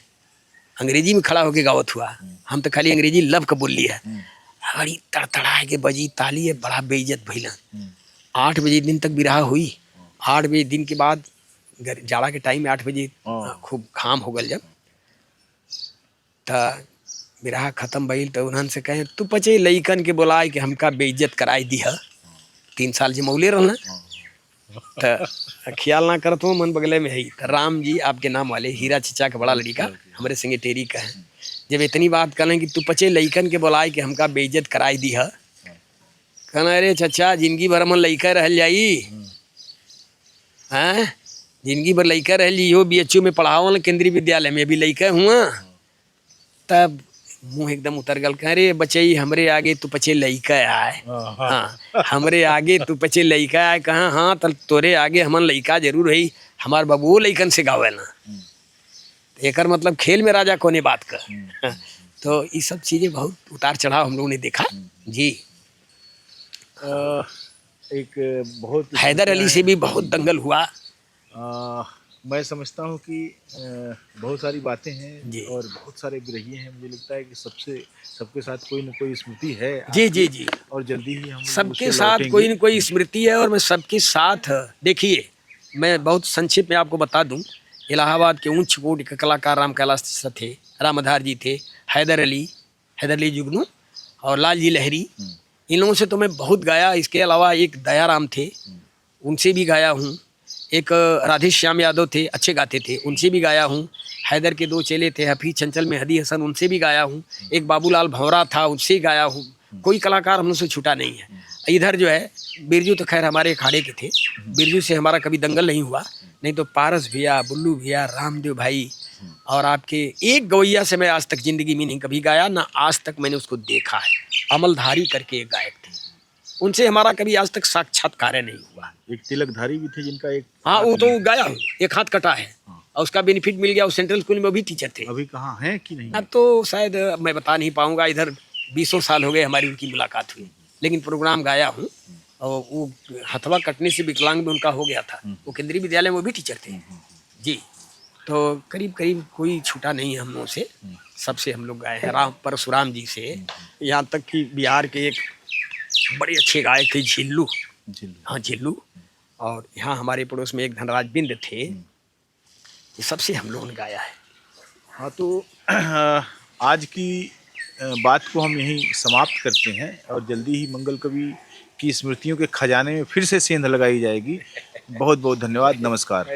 अंग्रेजी में खड़ा होके गावत हुआ। हम तो खाली अंग्रेजी लव का बोल लिया। बड़ी तड़तड़ा के बजी ताली है, बड़ा बेइज्जत भइला। 8 बजे दिन तक बिरहा हुई। 8 बजे दिन के बाद जाड़ा के टाइम में 8 बजे खूब घाम हो गल। जब त बिरहा खत्म भइल तो उन्हन से कहे तू पचे लइकन के बोलाए कि हमका बेइज्जत कराई दी है। 3 साल जमौले रहना तो ख्याल ना करत हूँ, मन बगले में है तो राम जी आपके नाम वाले हीरा चचा का बड़ा लड़का हमारे संगे टेरी का है। जब इतनी बात करें कि तू पचे लइकन के बोलाए कि हमका बेइज्जत कराई दी है, कहना अरे चचा जिंदगी भर मन लइका रह जाई हैं, जिंदगी भर लइका रह ली हो। BHU में पढ़ाओ केंद्रीय विद्यालय में भी लइका हुआ। तब मुँह एकदम उतर गल, कह अरे बचई हमरे आगे तू पचे लइका आए। हाँ हमरे आगे तू पचे लइका आए। कहाँ हाँ तल तोरे आगे हमन लइका जरूर है, हमार बबुओ लइकन से गावे ना। एकर मतलब खेल में राजा कोने बात का। तो ये सब चीज़ें बहुत उतार चढ़ाव हम लोगों ने देखा जी। एक बहुत हैदर अली से भी बहुत दंगल हुआ। मैं समझता हूँ कि बहुत सारी बातें हैं जी। और बहुत सारे बिरहिए हैं। मुझे लगता है कि सबके साथ कोई न कोई स्मृति है जी जी जी, और जल्दी ही हम सबके साथ कोई न कोई स्मृति है। और मैं सबके साथ, देखिए मैं बहुत संक्षिप्त में आपको बता दूं, इलाहाबाद के उच्च कोटि के कलाकार राम कैलाश थे, रामधार जी थे, हैदर अली जुगनू और लाल जी लहरी। इन लोगों से तो मैं बहुत गाया। इसके अलावा एक दयाराम थे, उनसे भी गाया हूँ। एक राधे श्याम यादव थे, अच्छे गाते थे, उनसे भी गाया हूँ। हैदर के 2 चेले थे, हफीज चंचल मेहदी हसन, उनसे भी गाया हूँ। एक बाबूलाल भंवरा था, उनसे ही गाया हूँ। कोई कलाकार हम लोग से छूटा नहीं है। इधर जो है बिरजू तो खैर हमारे अखाड़े के थे, बिरजू से हमारा कभी दंगल नहीं हुआ। नहीं तो पारस भैया, बुल्लू भैया, रामदेव भाई, और आपके एक गवैया से मैं आज तक जिंदगी में नहीं कभी गाया, ना आज तक मैंने उसको देखा है। अमलधारी करके एक गायक थे, उनसे हमारा कभी आज तक साक्षात्कार नहीं हुआ। एक तिलकधारी भी थे जिनका एक, हाँ वो तो गाया हूँ, एक हाथ कटा है और उसका बेनिफिट मिल गया। वो सेंट्रल स्कूल में वो भी टीचर थे। अभी कहाँ हैं कि नहीं? अब तो शायद मैं बता नहीं पाऊंगा, इधर 20 साल हो गए हमारी उनकी मुलाकात हुई, लेकिन प्रोग्राम गाया हूँ। और वो हथवा कटने से विकलांग में उनका हो गया था। वो केंद्रीय विद्यालय में वो भी टीचर थे जी। तो करीब करीब कोई छूटा नहीं है हम लोगों से, सबसे हम लोग गाए हैं। राम परशुराम जी से यहाँ तक कि बिहार के एक बड़े अच्छे गायक थे झिल्लू, हाँ झिल्लू। और यहाँ हमारे पड़ोस में एक धनराज बिंद थे, ये सबसे हम लोगों ने गाया है। हाँ तो आज की बात को हम यहीं समाप्त करते हैं और जल्दी ही मंगल कवि की स्मृतियों के खजाने में फिर से सेंध लगाई जाएगी। बहुत बहुत धन्यवाद, नमस्कार।